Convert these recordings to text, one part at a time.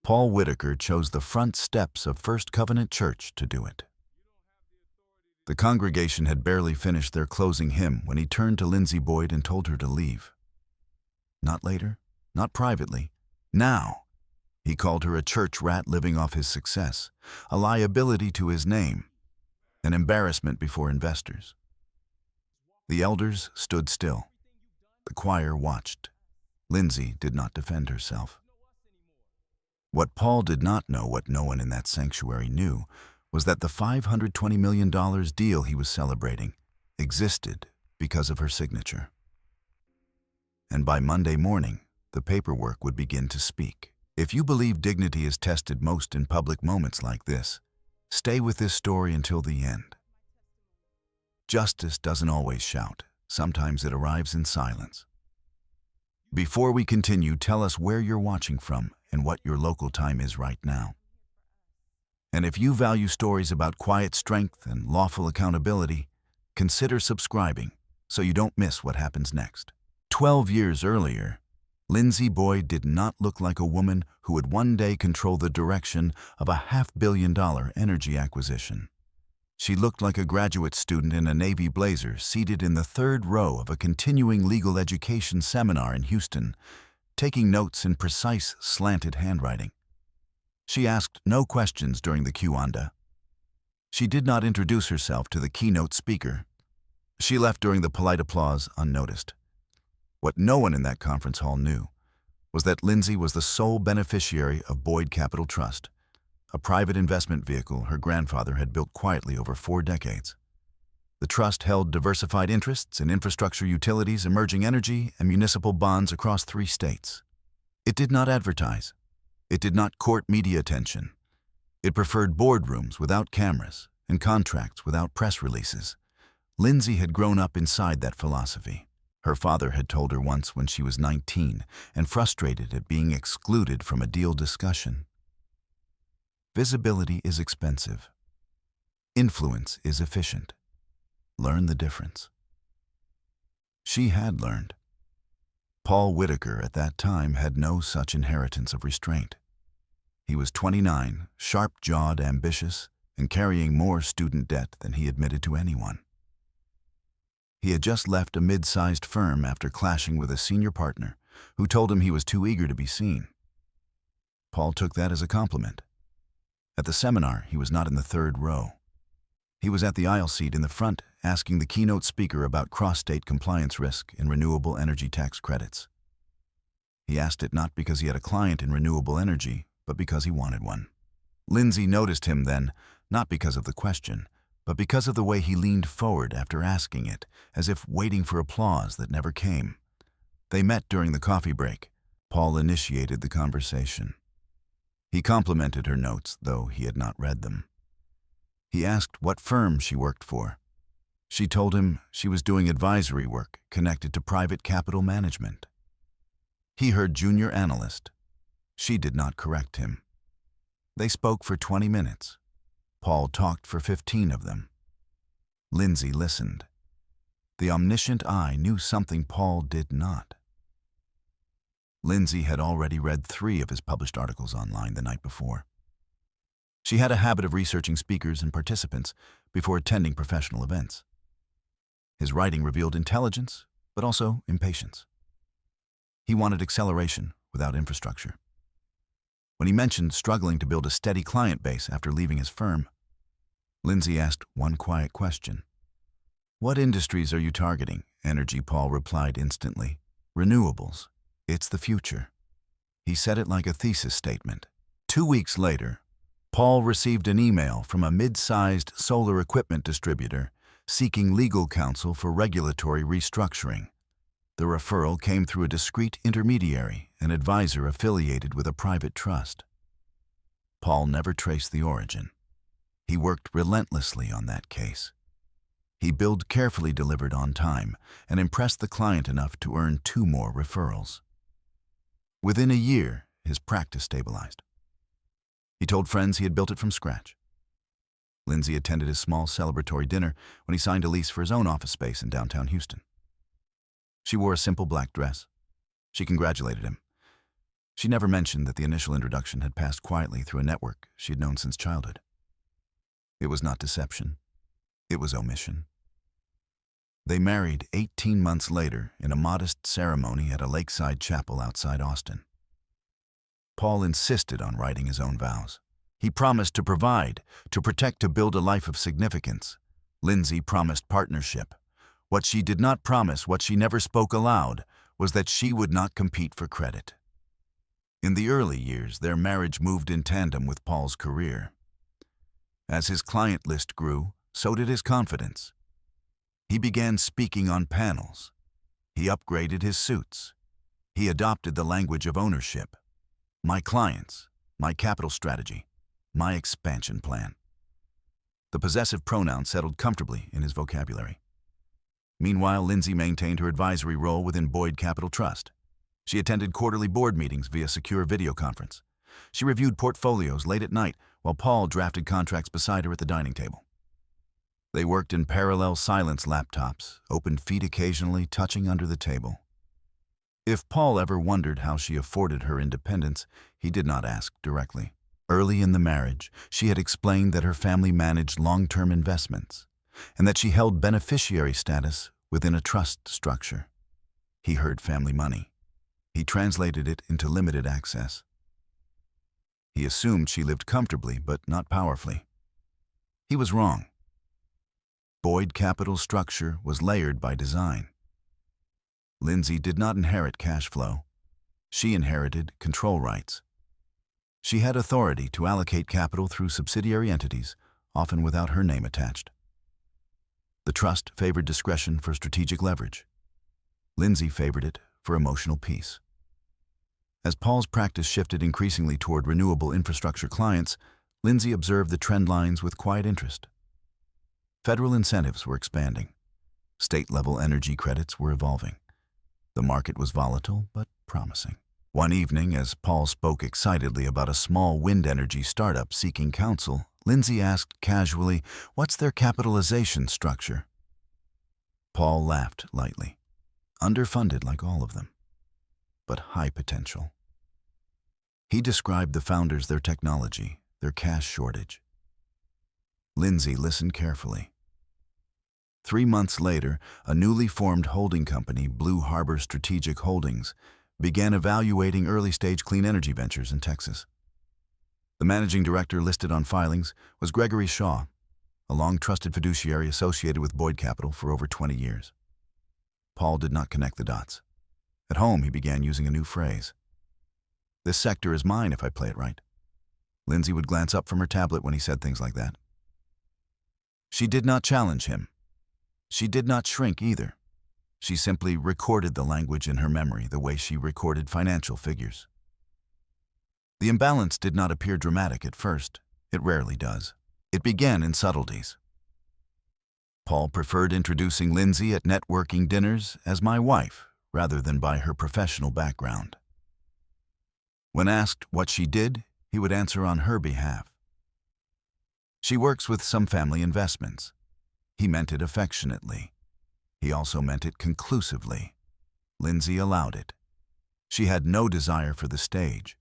Paul Whitaker chose the front steps of First Covenant Church to do it. The congregation had barely finished their closing hymn when he turned to Lindsey Boyd and told her to leave. Not later, not privately, now. He called her a church rat living off his success, a liability to his name, an embarrassment before investors. The elders stood still. The choir watched. Lindsey did not defend herself. What Paul did not know, what no one in that sanctuary knew, was that the $520 million deal he was celebrating existed because of her signature. And by Monday morning, the paperwork would begin to speak. If you believe dignity is tested most in public moments like this, stay with this story until the end. Justice doesn't always shout. Sometimes it arrives in silence. Before we continue, tell us where you're watching from and what your local time is right now. And if you value stories about quiet strength and lawful accountability, consider subscribing so you don't miss what happens next. 12 years earlier, Lindsey Boyd did not look like a woman who would one day control the direction of a $500 million energy acquisition. She looked like a graduate student in a Navy blazer seated in the third row of a continuing legal education seminar in Houston, taking notes in precise, slanted handwriting. She asked no questions during the Q&A. She did not introduce herself to the keynote speaker. She left during the polite applause unnoticed. What no one in that conference hall knew was that Lindsey was the sole beneficiary of Boyd Capital Trust, a private investment vehicle her grandfather had built quietly over 4 decades. The trust held diversified interests in infrastructure utilities, emerging energy, and municipal bonds across 3 states. It did not advertise. It did not court media attention. It preferred boardrooms without cameras and contracts without press releases. Lindsey had grown up inside that philosophy. Her father had told her once when she was 19 and frustrated at being excluded from a deal discussion. Visibility is expensive. Influence is efficient. Learn the difference. She had learned. Paul Whitaker at that time had no such inheritance of restraint. He was 29, sharp-jawed, ambitious, and carrying more student debt than he admitted to anyone. He had just left a mid-sized firm after clashing with a senior partner who told him he was too eager to be seen. Paul took that as a compliment. At the seminar, he was not in the third row. He was at the aisle seat in the front, asking the keynote speaker about cross-state compliance risk in renewable energy tax credits. He asked it not because he had a client in renewable energy, but because he wanted one. Lindsey noticed him then, not because of the question, but because of the way he leaned forward after asking it, as if waiting for applause that never came. They met during the coffee break. Paul initiated the conversation. He complimented her notes, though he had not read them. He asked what firm she worked for. She told him she was doing advisory work connected to private capital management. He heard junior analyst. She did not correct him. They spoke for 20 minutes. Paul talked for 15 of them. Lindsey listened. The omniscient eye knew something Paul did not. Lindsey had already read 3 of his published articles online the night before. She had a habit of researching speakers and participants before attending professional events. His writing revealed intelligence, but also impatience. He wanted acceleration without infrastructure. When he mentioned struggling to build a steady client base after leaving his firm, Lindsey asked one quiet question. "What industries are you targeting?" Energy, Paul replied instantly. "Renewables. It's the future." He said it like a thesis statement. 2 weeks later, Paul received an email from a mid-sized solar equipment distributor seeking legal counsel for regulatory restructuring. The referral came through a discreet intermediary, an advisor affiliated with a private trust. Paul never traced the origin. He worked relentlessly on that case. He billed carefully, delivered on time, and impressed the client enough to earn 2 more referrals. Within a year, his practice stabilized. He told friends he had built it from scratch. Lindsey attended his small celebratory dinner when he signed a lease for his own office space in downtown Houston. She wore a simple black dress. She congratulated him. She never mentioned that the initial introduction had passed quietly through a network she had known since childhood. It was not deception. It was omission. They married 18 months later in a modest ceremony at a lakeside chapel outside Austin. Paul insisted on writing his own vows. He promised to provide, to protect, to build a life of significance. Lindsey promised partnership. What she did not promise, what she never spoke aloud, was that she would not compete for credit. In the early years, their marriage moved in tandem with Paul's career. As his client list grew, so did his confidence. He began speaking on panels. He upgraded his suits. He adopted the language of ownership. My clients, my capital strategy, my expansion plan. The possessive pronoun settled comfortably in his vocabulary. Meanwhile, Lindsey maintained her advisory role within Boyd Capital Trust. She attended quarterly board meetings via secure video conference. She reviewed portfolios late at night while Paul drafted contracts beside her at the dining table. They worked in parallel silence laptops, open feet occasionally touching under the table. If Paul ever wondered how she afforded her independence, he did not ask directly. Early in the marriage, she had explained that her family managed long-term investments and that she held beneficiary status within a trust structure. He heard family money. He translated it into limited access. He assumed she lived comfortably but not powerfully. He was wrong. Boyd Capital's structure was layered by design. Lindsey did not inherit cash flow. She inherited control rights. She had authority to allocate capital through subsidiary entities, often without her name attached. The trust favored discretion for strategic leverage. Lindsey favored it for emotional peace. As Paul's practice shifted increasingly toward renewable infrastructure clients, Lindsey observed the trend lines with quiet interest. Federal incentives were expanding. State-level energy credits were evolving. The market was volatile but promising. One evening, as Paul spoke excitedly about a small wind energy startup seeking counsel, Lindsey asked casually, "What's their capitalization structure?" Paul laughed lightly. Underfunded like all of them, but high potential. He described the founders, their technology, their cash shortage. Lindsey listened carefully. 3 months later, a newly formed holding company, Blue Harbor Strategic Holdings, began evaluating early-stage clean energy ventures in Texas. The managing director listed on filings was Gregory Shaw, a long-trusted fiduciary associated with Boyd Capital for over 20 years. Paul did not connect the dots. At home, he began using a new phrase. "This sector is mine if I play it right." Lindsey would glance up from her tablet when he said things like that. She did not challenge him. She did not shrink either. She simply recorded the language in her memory the way she recorded financial figures. The imbalance did not appear dramatic at first. It rarely does. It began in subtleties. Paul preferred introducing Lindsey at networking dinners as my wife rather than by her professional background. When asked what she did, he would answer on her behalf. "She works with some family investments." He meant it affectionately. He also meant it conclusively. Lindsey allowed it. She had no desire for the stage.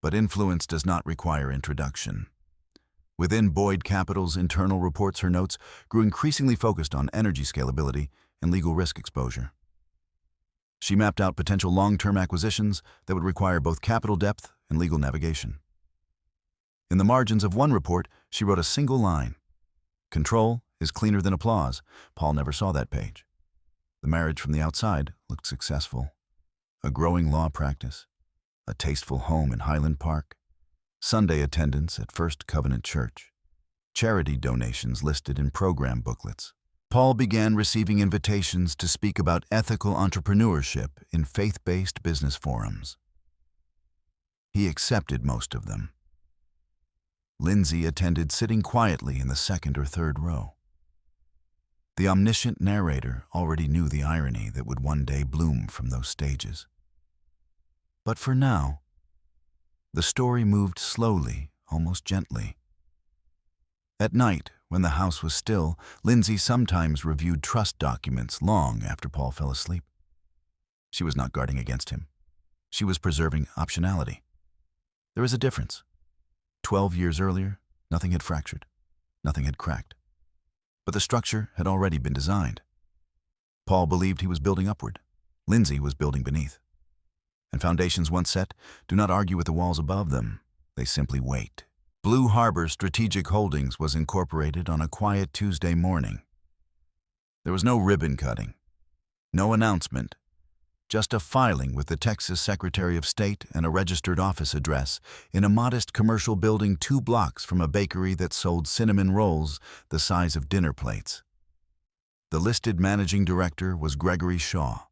But influence does not require introduction. Within Boyd Capital's internal reports, her notes grew increasingly focused on energy scalability and legal risk exposure. She mapped out potential long-term acquisitions that would require both capital depth and legal navigation. In the margins of one report, she wrote a single line. "Control is cleaner than applause." Paul never saw that page. The marriage from the outside looked successful. A growing law practice, a tasteful home in Highland Park, Sunday attendance at First Covenant Church, charity donations listed in program booklets. Paul began receiving invitations to speak about ethical entrepreneurship in faith-based business forums. He accepted most of them. Lindsey attended sitting quietly in the second or third row. The omniscient narrator already knew the irony that would one day bloom from those stages. But for now, the story moved slowly, almost gently. At night, when the house was still, Lindsey sometimes reviewed trust documents long after Paul fell asleep. She was not guarding against him. She was preserving optionality. There is a difference. 12 years earlier, nothing had fractured, nothing had cracked. But the structure had already been designed. Paul believed he was building upward. Lindsey was building beneath. And foundations once set do not argue with the walls above them. They simply wait. Blue Harbor Strategic Holdings was incorporated on a quiet Tuesday morning. There was no ribbon cutting, no announcement, just a filing with the Texas Secretary of State and a registered office address in a modest commercial building 2 blocks from a bakery that sold cinnamon rolls the size of dinner plates. The listed managing director was Gregory Shaw.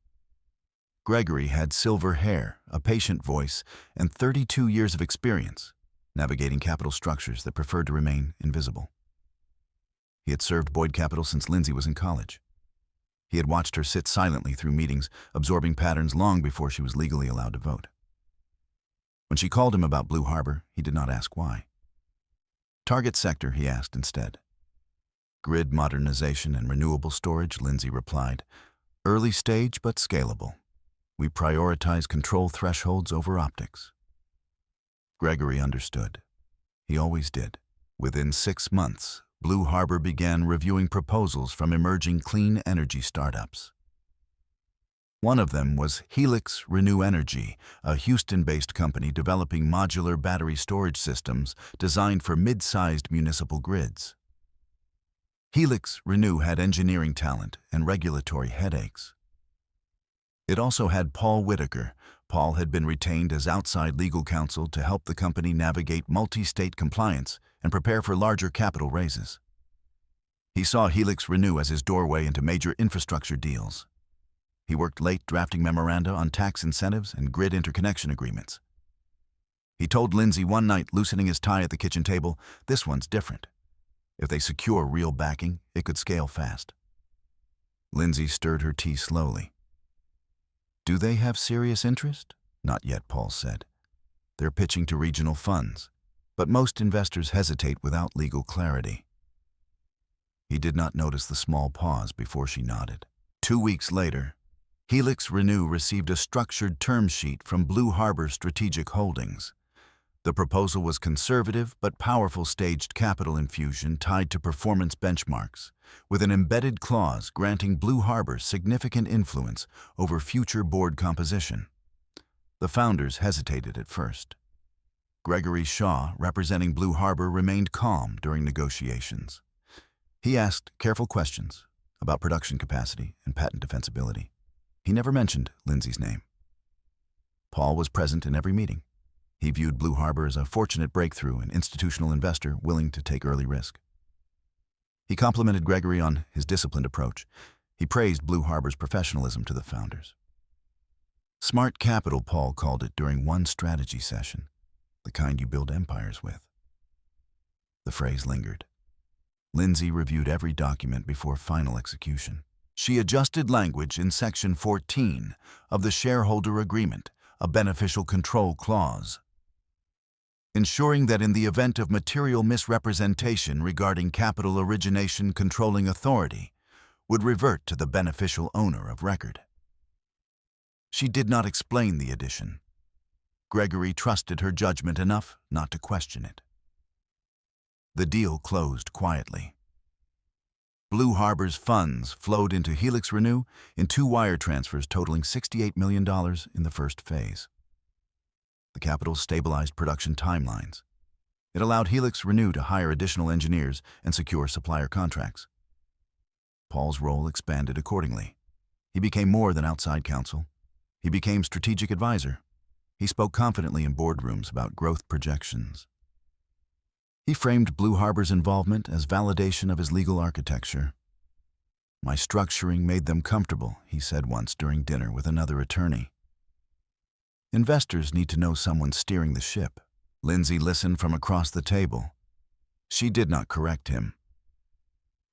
Gregory had silver hair, a patient voice, and 32 years of experience navigating capital structures that preferred to remain invisible. He had served Boyd Capital since Lindsey was in college. He had watched her sit silently through meetings, absorbing patterns long before she was legally allowed to vote. When she called him about Blue Harbor, he did not ask why. Target sector, he asked instead. Grid modernization and renewable storage, Lindsey replied. Early stage but scalable. We prioritize control thresholds over optics. Gregory understood. He always did. Within 6 months, Blue Harbor began reviewing proposals from emerging clean energy startups. One of them was Helix Renew Energy, a Houston-based company developing modular battery storage systems designed for mid-sized municipal grids. Helix Renew had engineering talent and regulatory headaches. It also had Paul Whitaker. Paul had been retained as outside legal counsel to help the company navigate multi-state compliance and prepare for larger capital raises. He saw Helix Renew as his doorway into major infrastructure deals. He worked late drafting memoranda on tax incentives and grid interconnection agreements. He told Lindsey one night, loosening his tie at the kitchen table, "This one's different. If they secure real backing, it could scale fast." Lindsey stirred her tea slowly. "Do they have serious interest?" "Not yet," Paul said. "They're pitching to regional funds, but most investors hesitate without legal clarity." He did not notice the small pause before she nodded. 2 weeks later, Helix Renew received a structured term sheet from Blue Harbor Strategic Holdings. The proposal was conservative but powerful staged capital infusion tied to performance benchmarks, with an embedded clause granting Blue Harbor significant influence over future board composition. The founders hesitated at first. Gregory Shaw, representing Blue Harbor, remained calm during negotiations. He asked careful questions about production capacity and patent defensibility. He never mentioned Lindsey's name. Paul was present in every meeting. He viewed Blue Harbor as a fortunate breakthrough, an institutional investor willing to take early risk. He complimented Gregory on his disciplined approach. He praised Blue Harbor's professionalism to the founders. Smart capital, Paul called it during one strategy session, the kind you build empires with. The phrase lingered. Lindsey reviewed every document before final execution. She adjusted language in Section 14 of the shareholder agreement, a beneficial control clause, ensuring that in the event of material misrepresentation regarding capital origination, controlling authority would revert to the beneficial owner of record. She did not explain the addition. Gregory trusted her judgment enough not to question it. The deal closed quietly. Blue Harbor's funds flowed into Helix Renew in 2 wire transfers totaling $68 million in the first phase. The capital stabilized production timelines. It allowed Helix Renew to hire additional engineers and secure supplier contracts. Paul's role expanded accordingly. He became more than outside counsel. He became strategic advisor. He spoke confidently in boardrooms about growth projections. He framed Blue Harbor's involvement as validation of his legal architecture. "My structuring made them comfortable," he said once during dinner with another attorney. Investors need to know someone steering the ship. Lindsey listened from across the table. She did not correct him.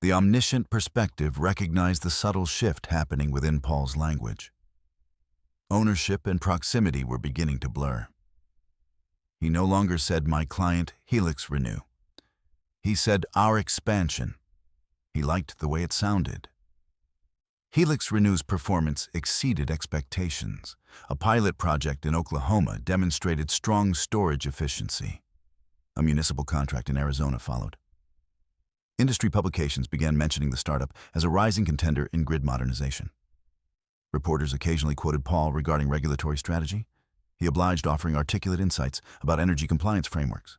The omniscient perspective recognized the subtle shift happening within Paul's language. Ownership and proximity were beginning to blur. He no longer said, "My client, Helix Renew." He said, "Our expansion." He liked the way it sounded. Helix Renew's performance exceeded expectations. A pilot project in Oklahoma demonstrated strong storage efficiency. A municipal contract in Arizona followed. Industry publications began mentioning the startup as a rising contender in grid modernization. Reporters occasionally quoted Paul regarding regulatory strategy. He obliged, offering articulate insights about energy compliance frameworks.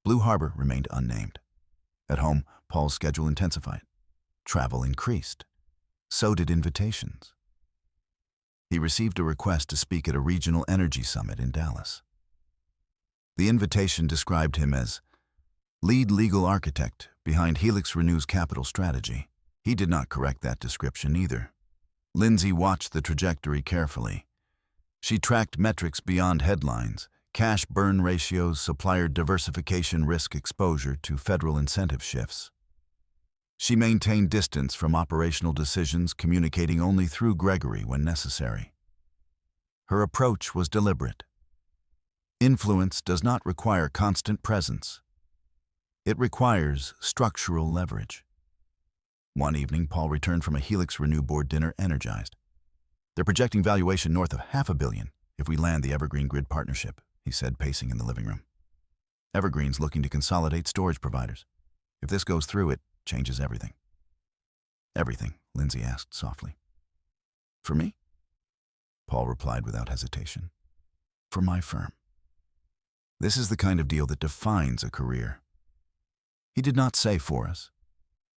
Blue Harbor remained unnamed. At home, Paul's schedule intensified. Travel increased. So did invitations. He received a request to speak at a regional energy summit in Dallas. The invitation described him as lead legal architect behind Helix Renew's capital strategy. He did not correct that description either. Lindsey watched the trajectory carefully. She tracked metrics beyond headlines: cash burn ratios, supplier diversification, risk exposure to federal incentive shifts. She maintained distance from operational decisions, communicating only through Gregory when necessary. Her approach was deliberate. Influence does not require constant presence. It requires structural leverage. One evening, Paul returned from a Helix Renew board dinner energized. "They're projecting valuation north of $500 million if we land the Evergreen Grid partnership," he said, pacing in the living room. "Evergreen's looking to consolidate storage providers. If this goes through, it changes everything." "Everything?" Lindsey asked softly. "For me?" Paul replied without hesitation. "For my firm. This is the kind of deal that defines a career." He did not say for us.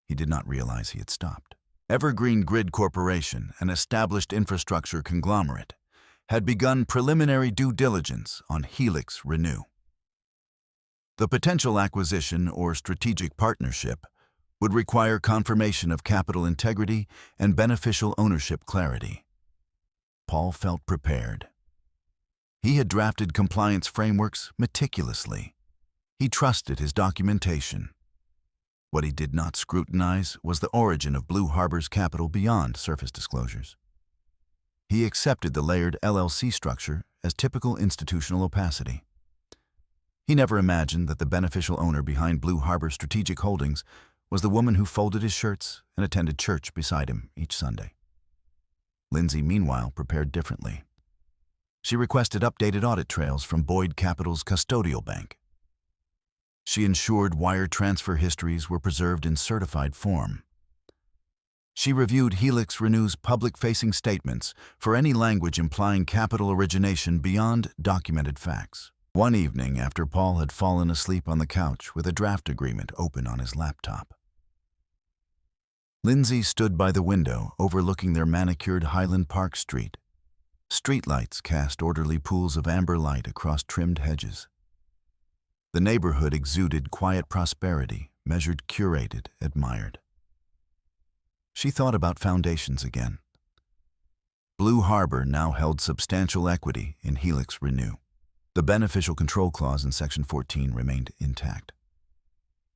He did not realize he had stopped. Evergreen Grid Corporation, an established infrastructure conglomerate, had begun preliminary due diligence on Helix Renew. The potential acquisition or strategic partnership would require confirmation of capital integrity and beneficial ownership clarity. Paul felt prepared. He had drafted compliance frameworks meticulously. He trusted his documentation. What he did not scrutinize was the origin of Blue Harbor's capital beyond surface disclosures. He accepted the layered LLC structure as typical institutional opacity. He never imagined that the beneficial owner behind Blue Harbor Strategic Holdings was the woman who folded his shirts and attended church beside him each Sunday. Lindsey, meanwhile, prepared differently. She requested updated audit trails from Boyd Capital's custodial bank. She ensured wire transfer histories were preserved in certified form. She reviewed Helix Renew's public-facing statements for any language implying capital origination beyond documented facts. One evening, after Paul had fallen asleep on the couch with a draft agreement open on his laptop, Lindsey stood by the window overlooking their manicured Highland Park street. Streetlights cast orderly pools of amber light across trimmed hedges. The neighborhood exuded quiet prosperity, measured, curated, admired. She thought about foundations again. Blue Harbor now held substantial equity in Helix Renew. The beneficial control clause in Section 14 remained intact.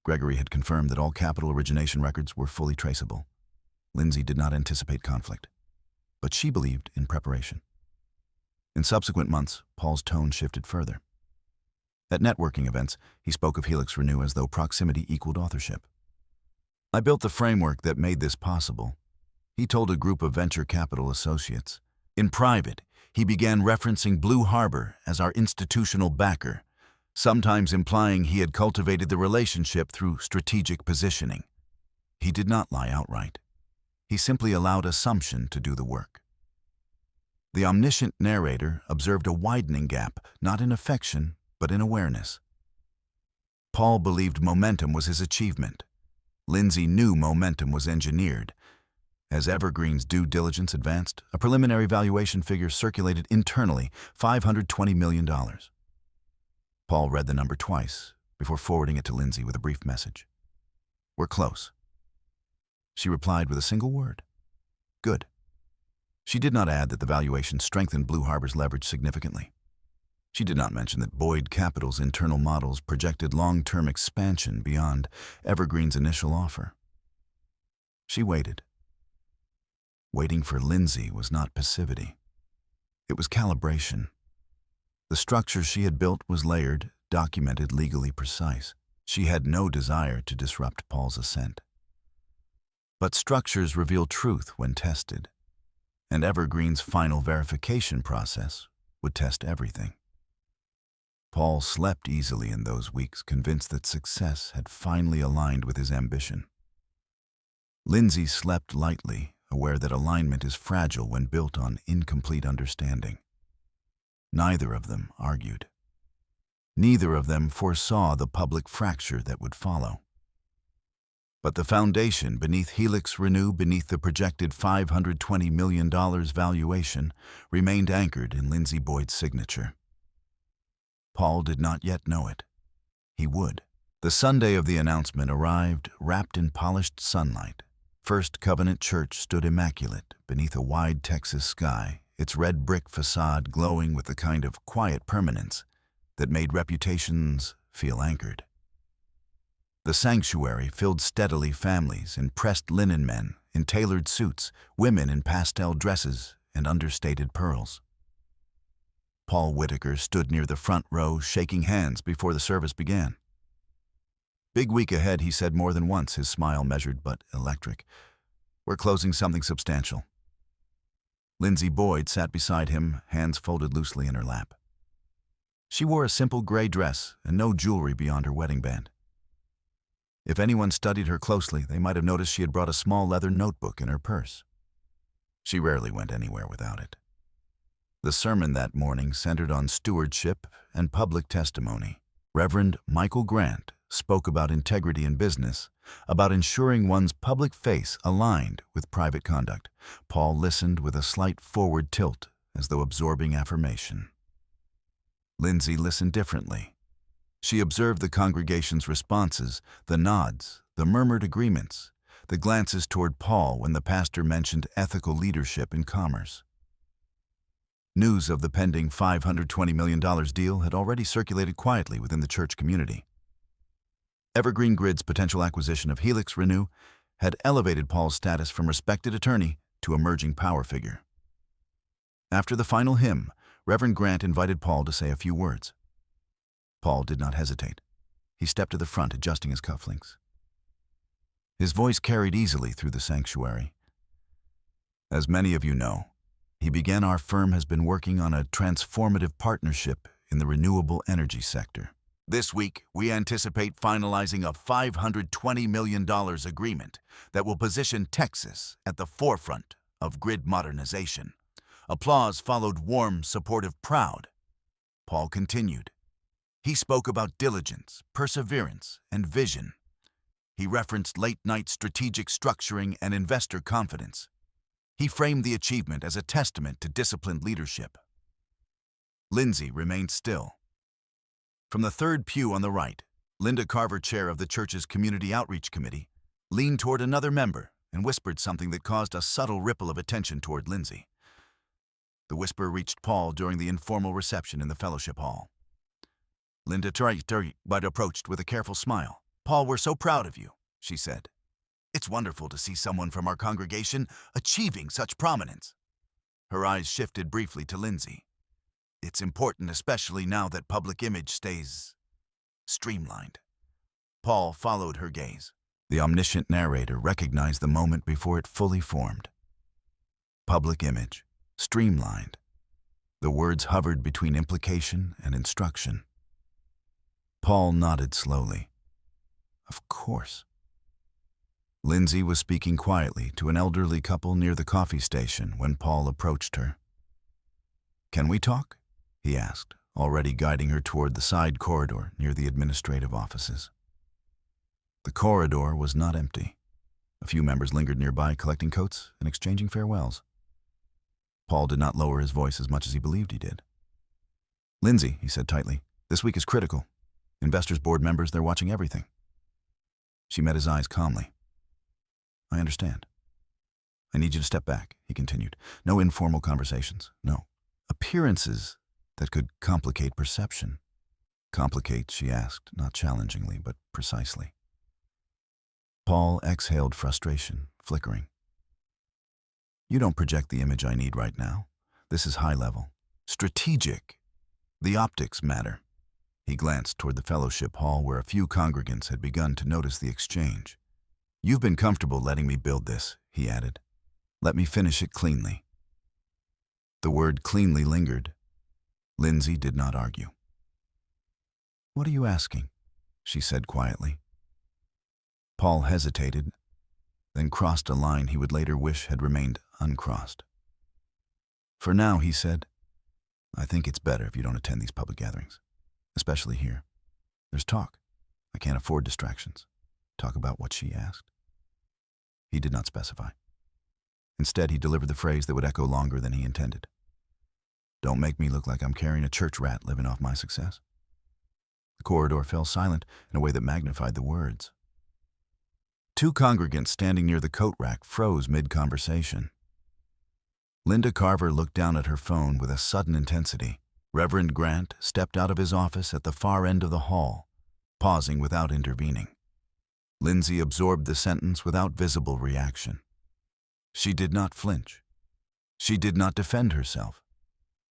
Gregory had confirmed that all capital origination records were fully traceable. Lindsey did not anticipate conflict, but she believed in preparation. In subsequent months, Paul's tone shifted further. At networking events, he spoke of Helix Renew as though proximity equaled authorship. "I built the framework that made this possible," he told a group of venture capital associates. In private, he began referencing Blue Harbor as our institutional backer, sometimes implying he had cultivated the relationship through strategic positioning. He did not lie outright. He simply allowed assumption to do the work. The omniscient narrator observed a widening gap, not in affection, but in awareness. Paul believed momentum was his achievement. Lindsey knew momentum was engineered. As Evergreen's due diligence advanced, a preliminary valuation figure circulated internally, $520 million. Paul read the number twice before forwarding it to Lindsey with a brief message. "We're close." She replied with a single word: "Good." She did not add that the valuation strengthened Blue Harbor's leverage significantly. She did not mention that Boyd Capital's internal models projected long-term expansion beyond Evergreen's initial offer. She waited. Waiting for Lindsey was not passivity. It was calibration. The structure she had built was layered, documented, legally precise. She had no desire to disrupt Paul's ascent. But structures reveal truth when tested, and Evergreen's final verification process would test everything. Paul slept easily in those weeks, convinced that success had finally aligned with his ambition. Lindsey slept lightly, aware that alignment is fragile when built on incomplete understanding. Neither of them argued. Neither of them foresaw the public fracture that would follow. But the foundation beneath Helix Renew, beneath the projected $520 million valuation, remained anchored in Lindsey Boyd's signature. Paul did not yet know it. He would. The Sunday of the announcement arrived, wrapped in polished sunlight. First Covenant Church stood immaculate beneath a wide Texas sky, its red brick facade glowing with the kind of quiet permanence that made reputations feel anchored. The sanctuary filled steadily families in pressed linen, men in tailored suits, women in pastel dresses and understated pearls. Paul Whitaker stood near the front row, shaking hands before the service began. "Big week ahead," he said more than once, his smile measured but electric. "We're closing something substantial." Lindsey Boyd sat beside him, hands folded loosely in her lap. She wore a simple gray dress and no jewelry beyond her wedding band. If anyone studied her closely, they might have noticed she had brought a small leather notebook in her purse. She rarely went anywhere without it. The sermon that morning centered on stewardship and public testimony. Reverend Michael Grant spoke about integrity in business, about ensuring one's public face aligned with private conduct. Paul listened with a slight forward tilt, as though absorbing affirmation. Lindsey listened differently. She observed the congregation's responses, the nods, the murmured agreements, the glances toward Paul when the pastor mentioned ethical leadership in commerce. News of the pending $520 million deal had already circulated quietly within the church community. Evergreen Grid's potential acquisition of Helix Renew had elevated Paul's status from respected attorney to emerging power figure. After the final hymn, Reverend Grant invited Paul to say a few words. Paul did not hesitate. He stepped to the front, adjusting his cufflinks. His voice carried easily through the sanctuary. "As many of you know, he began, our firm has been working on a transformative partnership in the renewable energy sector. This week, we anticipate finalizing a $520 million agreement that will position Texas at the forefront of grid modernization." Applause followed warm, supportive, proud. Paul continued. He spoke about diligence, perseverance, and vision. He referenced late-night strategic structuring and investor confidence. He framed the achievement as a testament to disciplined leadership. Lindsey remained still. From the third pew on the right, Linda Carver, chair of the church's Community Outreach Committee, leaned toward another member and whispered something that caused a subtle ripple of attention toward Lindsey. The whisper reached Paul during the informal reception in the fellowship hall. Linda but approached with a careful smile. "Paul, we're so proud of you," she said. "It's wonderful to see someone from our congregation achieving such prominence." Her eyes shifted briefly to Lindsey. "It's important, especially now that public image stays streamlined." Paul followed her gaze. The omniscient narrator recognized the moment before it fully formed. Public image, streamlined. The words hovered between implication and instruction. Paul nodded slowly. Of course. Lindsey was speaking quietly to an elderly couple near the coffee station when Paul approached her. "Can we talk?" he asked, already guiding her toward the side corridor near the administrative offices. The corridor was not empty. A few members lingered nearby, collecting coats and exchanging farewells. Paul did not lower his voice as much as he believed he did. "Lindsey," he said tightly, "this week is critical. Investors, board members, they're watching everything." She met his eyes calmly. "I understand. I need you to step back," he continued. "No informal conversations. No appearances that could complicate perception." "Complicate?" she asked, not challengingly, but precisely. Paul exhaled frustration, flickering. "You don't project the image I need right now. This is high level. Strategic. The optics matter." He glanced toward the fellowship hall where a few congregants had begun to notice the exchange. "You've been comfortable letting me build this," he added. "Let me finish it cleanly." The word cleanly lingered. Lindsey did not argue. "What are you asking?" she said quietly. Paul hesitated, then crossed a line he would later wish had remained uncrossed. "For now," he said, "I think it's better if you don't attend these public gatherings, especially here. There's talk. I can't afford distractions. Talk about what she asked." He did not specify. Instead, he delivered the phrase that would echo longer than he intended. "Don't make me look like I'm carrying a church rat living off my success." The corridor fell silent in a way that magnified the words. Two congregants standing near the coat rack froze mid-conversation. Linda Carver looked down at her phone with a sudden intensity. Reverend Grant stepped out of his office at the far end of the hall, pausing without intervening. Lindsey absorbed the sentence without visible reaction. She did not flinch. She did not defend herself.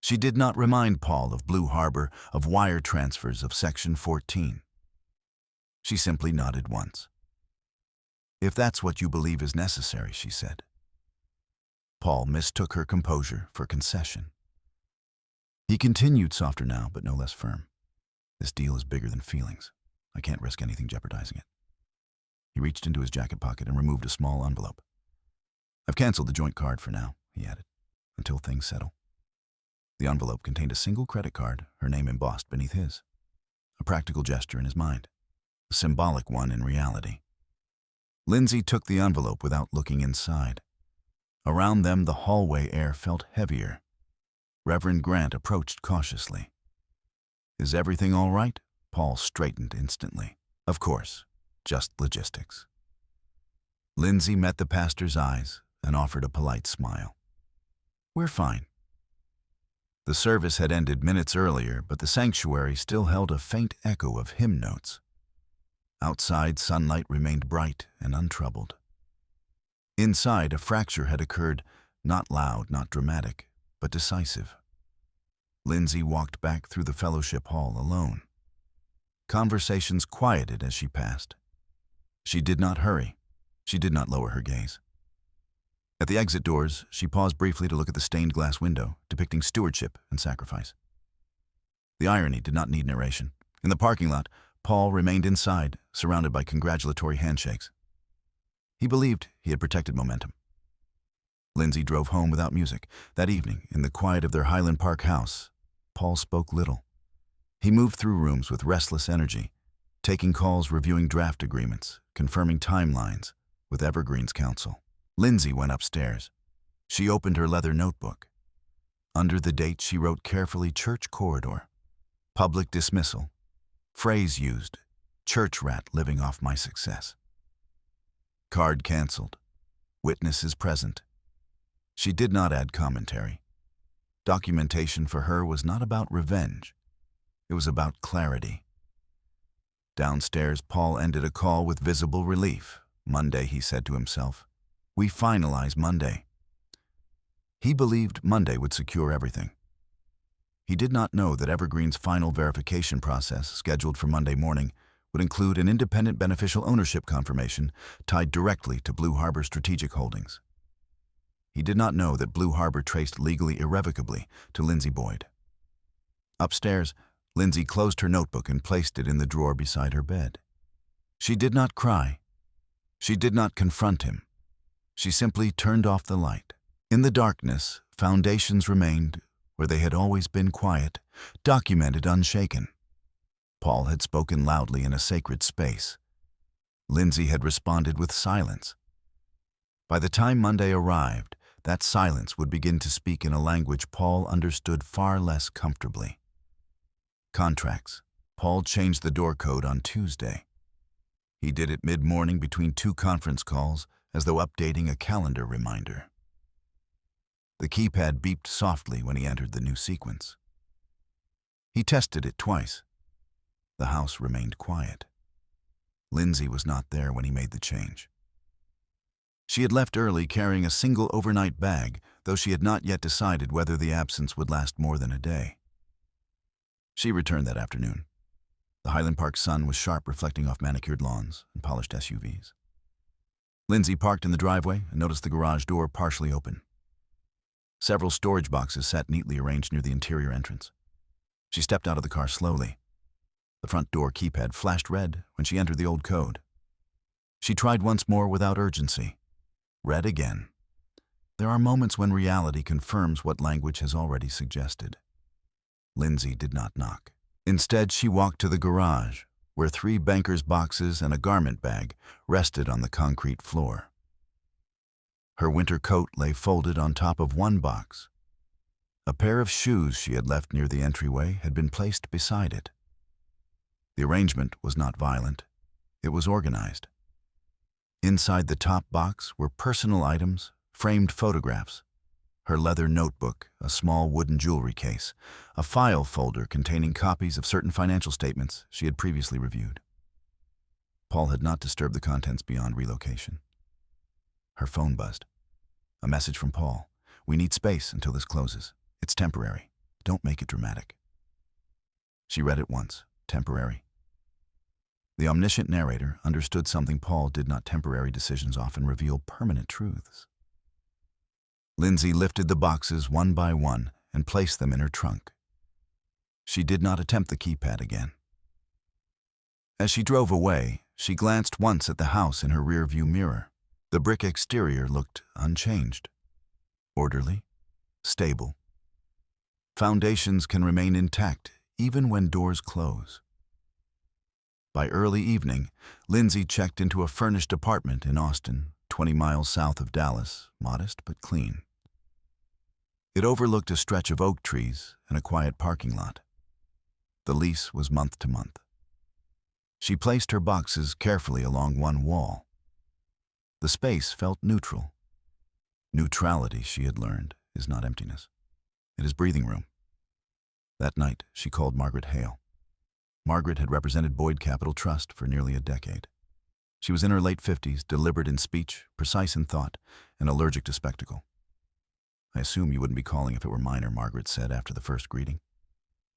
She did not remind Paul of Blue Harbor, of wire transfers of Section 14. She simply nodded once. "If that's what you believe is necessary," she said. Paul mistook her composure for concession. He continued, softer now, but no less firm. "This deal is bigger than feelings. I can't risk anything jeopardizing it." He reached into his jacket pocket and removed a small envelope. "I've canceled the joint card for now," he added, "until things settle." The envelope contained a single credit card, her name embossed beneath his. A practical gesture in his mind, a symbolic one in reality. Lindsey took the envelope without looking inside. Around them, the hallway air felt heavier. Reverend Grant approached cautiously. "Is everything all right?" Paul straightened instantly. "Of course, just logistics." Lindsey met the pastor's eyes and offered a polite smile. "We're fine." The service had ended minutes earlier, but the sanctuary still held a faint echo of hymn notes. Outside, sunlight remained bright and untroubled. Inside, a fracture had occurred, not loud, not dramatic, but decisive. Lindsey walked back through the fellowship hall alone. Conversations quieted as she passed. She did not hurry. She did not lower her gaze. At the exit doors, she paused briefly to look at the stained glass window, depicting stewardship and sacrifice. The irony did not need narration. In the parking lot, Paul remained inside, surrounded by congratulatory handshakes. He believed he had protected momentum. Lindsey drove home without music. That evening, in the quiet of their Highland Park house, Paul spoke little. He moved through rooms with restless energy, taking calls, reviewing draft agreements, confirming timelines with Evergreen's counsel. Lindsey went upstairs. She opened her leather notebook. Under the date, she wrote carefully church corridor, public dismissal, phrase used, church rat living off my success. Card canceled, witnesses present. She did not add commentary. Documentation for her was not about revenge. It was about clarity. Downstairs, Paul ended a call with visible relief. Monday, he said to himself. We finalize Monday. He believed Monday would secure everything. He did not know that Evergreen's final verification process, scheduled for Monday morning, would include an independent beneficial ownership confirmation tied directly to Blue Harbor Strategic Holdings. He did not know that Blue Harbor traced legally irrevocably to Lindsey Boyd. Upstairs, Lindsey closed her notebook and placed it in the drawer beside her bed. She did not cry. She did not confront him. She simply turned off the light. In the darkness, foundations remained where they had always been quiet, documented, unshaken. Paul had spoken loudly in a sacred space. Lindsey had responded with silence. By the time Monday arrived, that silence would begin to speak in a language Paul understood far less comfortably. Contracts. Paul changed the door code on Tuesday. He did it mid-morning between two conference calls, as though updating a calendar reminder. The keypad beeped softly when he entered the new sequence. He tested it twice. The house remained quiet. Lindsey was not there when he made the change. She had left early carrying a single overnight bag, though she had not yet decided whether the absence would last more than a day. She returned that afternoon. The Highland Park sun was sharp, reflecting off manicured lawns and polished SUVs. Lindsey parked in the driveway and noticed the garage door partially open. Several storage boxes sat neatly arranged near the interior entrance. She stepped out of the car slowly. The front door keypad flashed red when she entered the old code. She tried once more without urgency. Red again. There are moments when reality confirms what language has already suggested. Lindsey did not knock. Instead, she walked to the garage, where 3 banker's boxes and a garment bag rested on the concrete floor. Her winter coat lay folded on top of one box. A pair of shoes she had left near the entryway had been placed beside it. The arrangement was not violent. It was organized. Inside the top box were personal items, framed photographs, her leather notebook, a small wooden jewelry case, a file folder containing copies of certain financial statements she had previously reviewed. Paul had not disturbed the contents beyond relocation. Her phone buzzed. A message from Paul. "We need space until this closes. It's temporary. Don't make it dramatic." She read it once. Temporary. The omniscient narrator understood something Paul did not. Temporary decisions often reveal permanent truths. Lindsey lifted the boxes one by one and placed them in her trunk. She did not attempt the keypad again. As she drove away, she glanced once at the house in her rearview mirror. The brick exterior looked unchanged. Orderly, stable. Foundations can remain intact even when doors close. By early evening, Lindsey checked into a furnished apartment in Austin, 20 miles south of Dallas, modest but clean. It overlooked a stretch of oak trees and a quiet parking lot. The lease was month to month. She placed her boxes carefully along one wall. The space felt neutral. Neutrality, she had learned, is not emptiness. It is breathing room. That night, she called Margaret Hale. Margaret had represented Boyd Capital Trust for nearly a decade. She was in her late 50s, deliberate in speech, precise in thought, and allergic to spectacle. "I assume you wouldn't be calling if it were minor," Margaret said after the first greeting.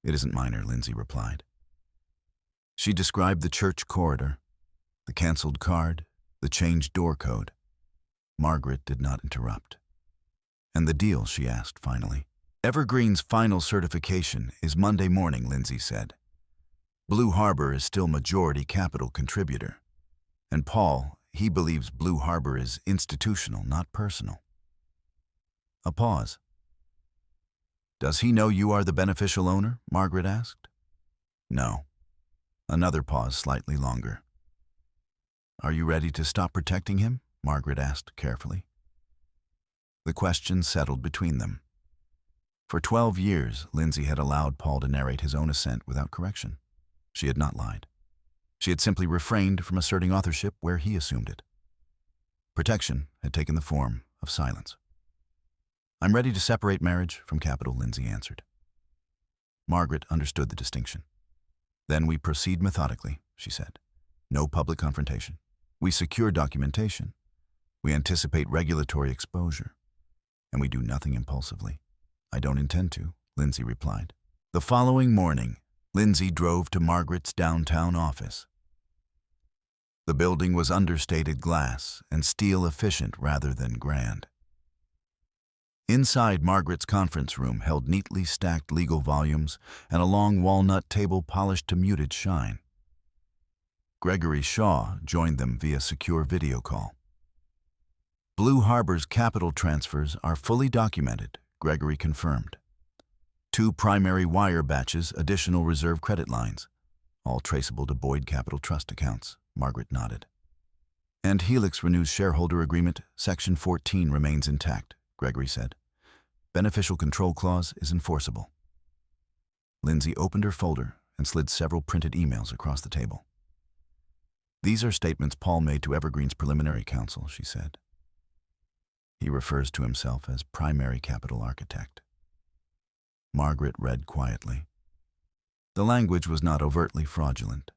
"It isn't minor," Lindsey replied. She described the church corridor, the canceled card, the changed door code. Margaret did not interrupt. "And the deal?" she asked finally. "Evergreen's final certification is Monday morning," Lindsey said. "Blue Harbor is still majority capital contributor. And Paul, he believes Blue Harbor is institutional, not personal." A pause. "Does he know you are the beneficial owner?" Margaret asked. "No." Another pause, slightly longer. "Are you ready to stop protecting him?" Margaret asked carefully. The question settled between them. For 12 years, Lindsey had allowed Paul to narrate his own assent without correction. She had not lied. She had simply refrained from asserting authorship where he assumed it. Protection had taken the form of silence. "I'm ready to separate marriage from capital," Lindsey answered. Margaret understood the distinction. "Then we proceed methodically," she said. "No public confrontation. We secure documentation. We anticipate regulatory exposure. And we do nothing impulsively." "I don't intend to," Lindsey replied. The following morning, Lindsey drove to Margaret's downtown office. The building was understated glass and steel efficient rather than grand. Inside, Margaret's conference room held neatly stacked legal volumes and a long walnut table polished to muted shine. Gregory Shaw joined them via secure video call. "Blue Harbor's capital transfers are fully documented," Gregory confirmed. 2 primary wire batches, additional reserve credit lines, all traceable to Boyd Capital Trust accounts, Margaret nodded. "And Helix renews shareholder agreement, Section 14 remains intact," Gregory said. "Beneficial control clause is enforceable." Lindsey opened her folder and slid several printed emails across the table. "These are statements Paul made to Evergreen's preliminary counsel," she said. "He refers to himself as primary capital architect." Margaret read quietly. The language was not overtly fraudulent.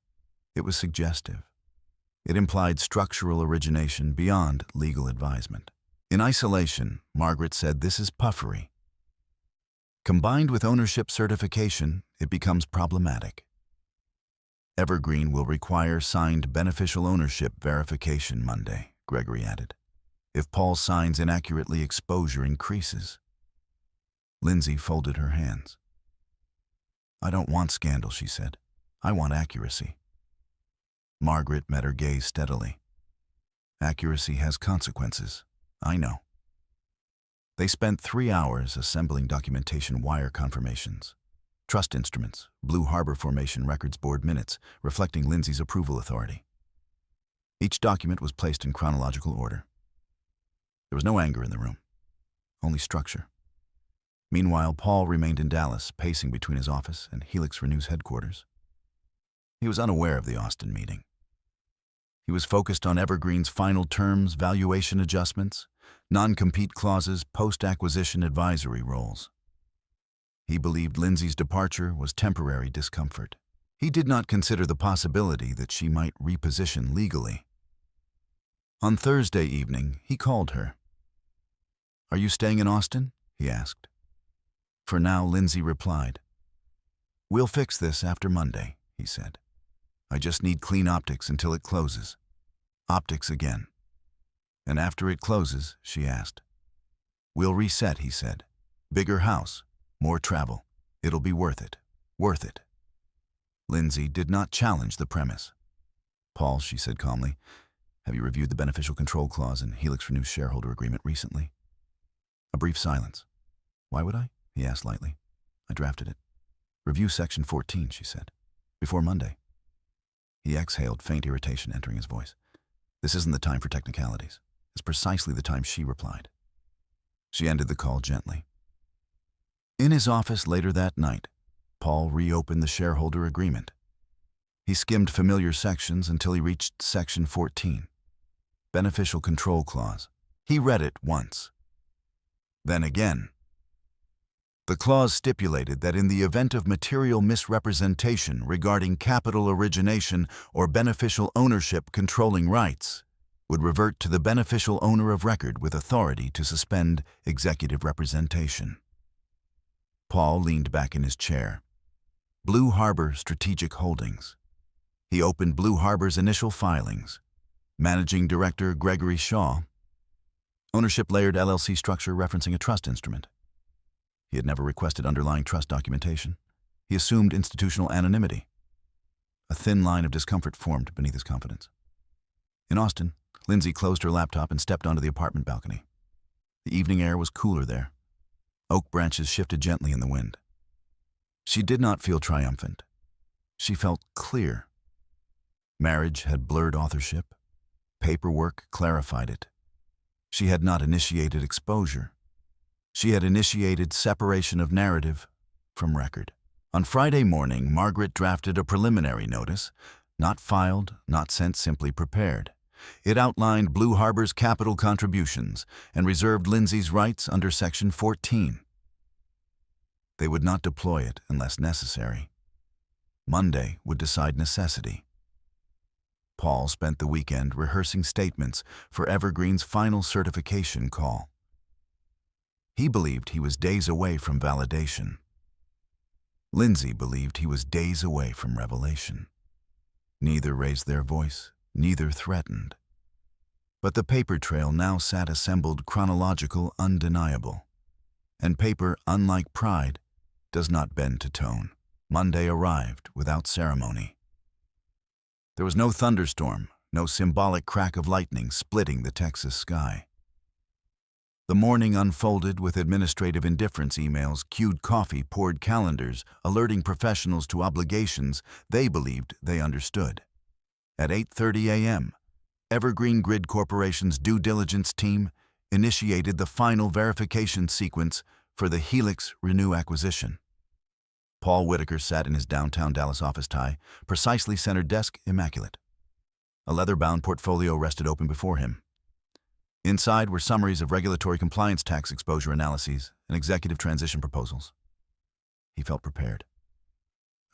It was suggestive. It implied structural origination beyond legal advisement. In isolation, Margaret said, "This is puffery." Combined with ownership certification, it becomes problematic. Evergreen will require signed beneficial ownership verification Monday, Gregory added. If Paul signs inaccurately, exposure increases. Lindsey folded her hands. I don't want scandal, she said. I want accuracy. Margaret met her gaze steadily. Accuracy has consequences. I know. They spent 3 hours assembling documentation wire confirmations, trust instruments, Blue Harbor Formation Records Board minutes reflecting Lindsey's approval authority. Each document was placed in chronological order. There was no anger in the room, only structure. Meanwhile, Paul remained in Dallas, pacing between his office and Helix Renew's headquarters. He was unaware of the Austin meeting. He was focused on Evergreen's final terms, valuation adjustments, non-compete clauses, post-acquisition advisory roles. He believed Lindsey's departure was temporary discomfort. He did not consider the possibility that she might reposition legally. On Thursday evening, he called her. Are you staying in Austin? He asked. For now, Lindsey replied. We'll fix this after Monday, he said. I just need clean optics until it closes. Optics again. And after it closes, she asked. We'll reset, he said. Bigger house, more travel. It'll be worth it. Worth it. Lindsey did not challenge the premise. Paul, she said calmly, have you reviewed the beneficial control clause in Helix Renew's shareholder agreement recently? A brief silence. Why would I? He asked lightly. I drafted it. Review section 14, she said. Before Monday. He exhaled, faint irritation entering his voice. This isn't the time for technicalities. It's precisely the time, she replied. She ended the call gently. In his office later that night, Paul reopened the shareholder agreement. He skimmed familiar sections until he reached section 14. Beneficial control clause. He read it once. Then again. The clause stipulated that in the event of material misrepresentation regarding capital origination or beneficial ownership, controlling rights would revert to the beneficial owner of record with authority to suspend executive representation. Paul leaned back in his chair. Blue Harbor Strategic Holdings. He opened Blue Harbor's initial filings. Managing Director Gregory Shaw. Ownership layered LLC structure referencing a trust instrument. He had never requested underlying trust documentation. He assumed institutional anonymity. A thin line of discomfort formed beneath his confidence. In Austin, Lindsey closed her laptop and stepped onto the apartment balcony. The evening air was cooler there. Oak branches shifted gently in the wind. She did not feel triumphant. She felt clear. Marriage had blurred authorship. Paperwork clarified it. She had not initiated exposure. She had initiated separation of narrative from record. On Friday morning, Margaret drafted a preliminary notice, not filed, not sent, simply prepared. It outlined Blue Harbor's capital contributions and reserved Lindsey's rights under Section 14. They would not deploy it unless necessary. Monday would decide necessity. Paul spent the weekend rehearsing statements for Evergreen's final certification call. He believed he was days away from validation. Lindsey believed he was days away from revelation. Neither raised their voice, neither threatened. But the paper trail now sat assembled, chronological, undeniable. And paper, unlike pride, does not bend to tone. Monday arrived without ceremony. There was no thunderstorm, no symbolic crack of lightning splitting the Texas sky. The morning unfolded with administrative indifference emails, queued coffee, poured calendars, alerting professionals to obligations they believed they understood. At 8:30 a.m., Evergreen Grid Corporation's due diligence team initiated the final verification sequence for the Helix Renew acquisition. Paul Whitaker sat in his downtown Dallas office tie, precisely centered desk immaculate. A leather-bound portfolio rested open before him. Inside were summaries of regulatory compliance tax exposure analyses and executive transition proposals. He felt prepared.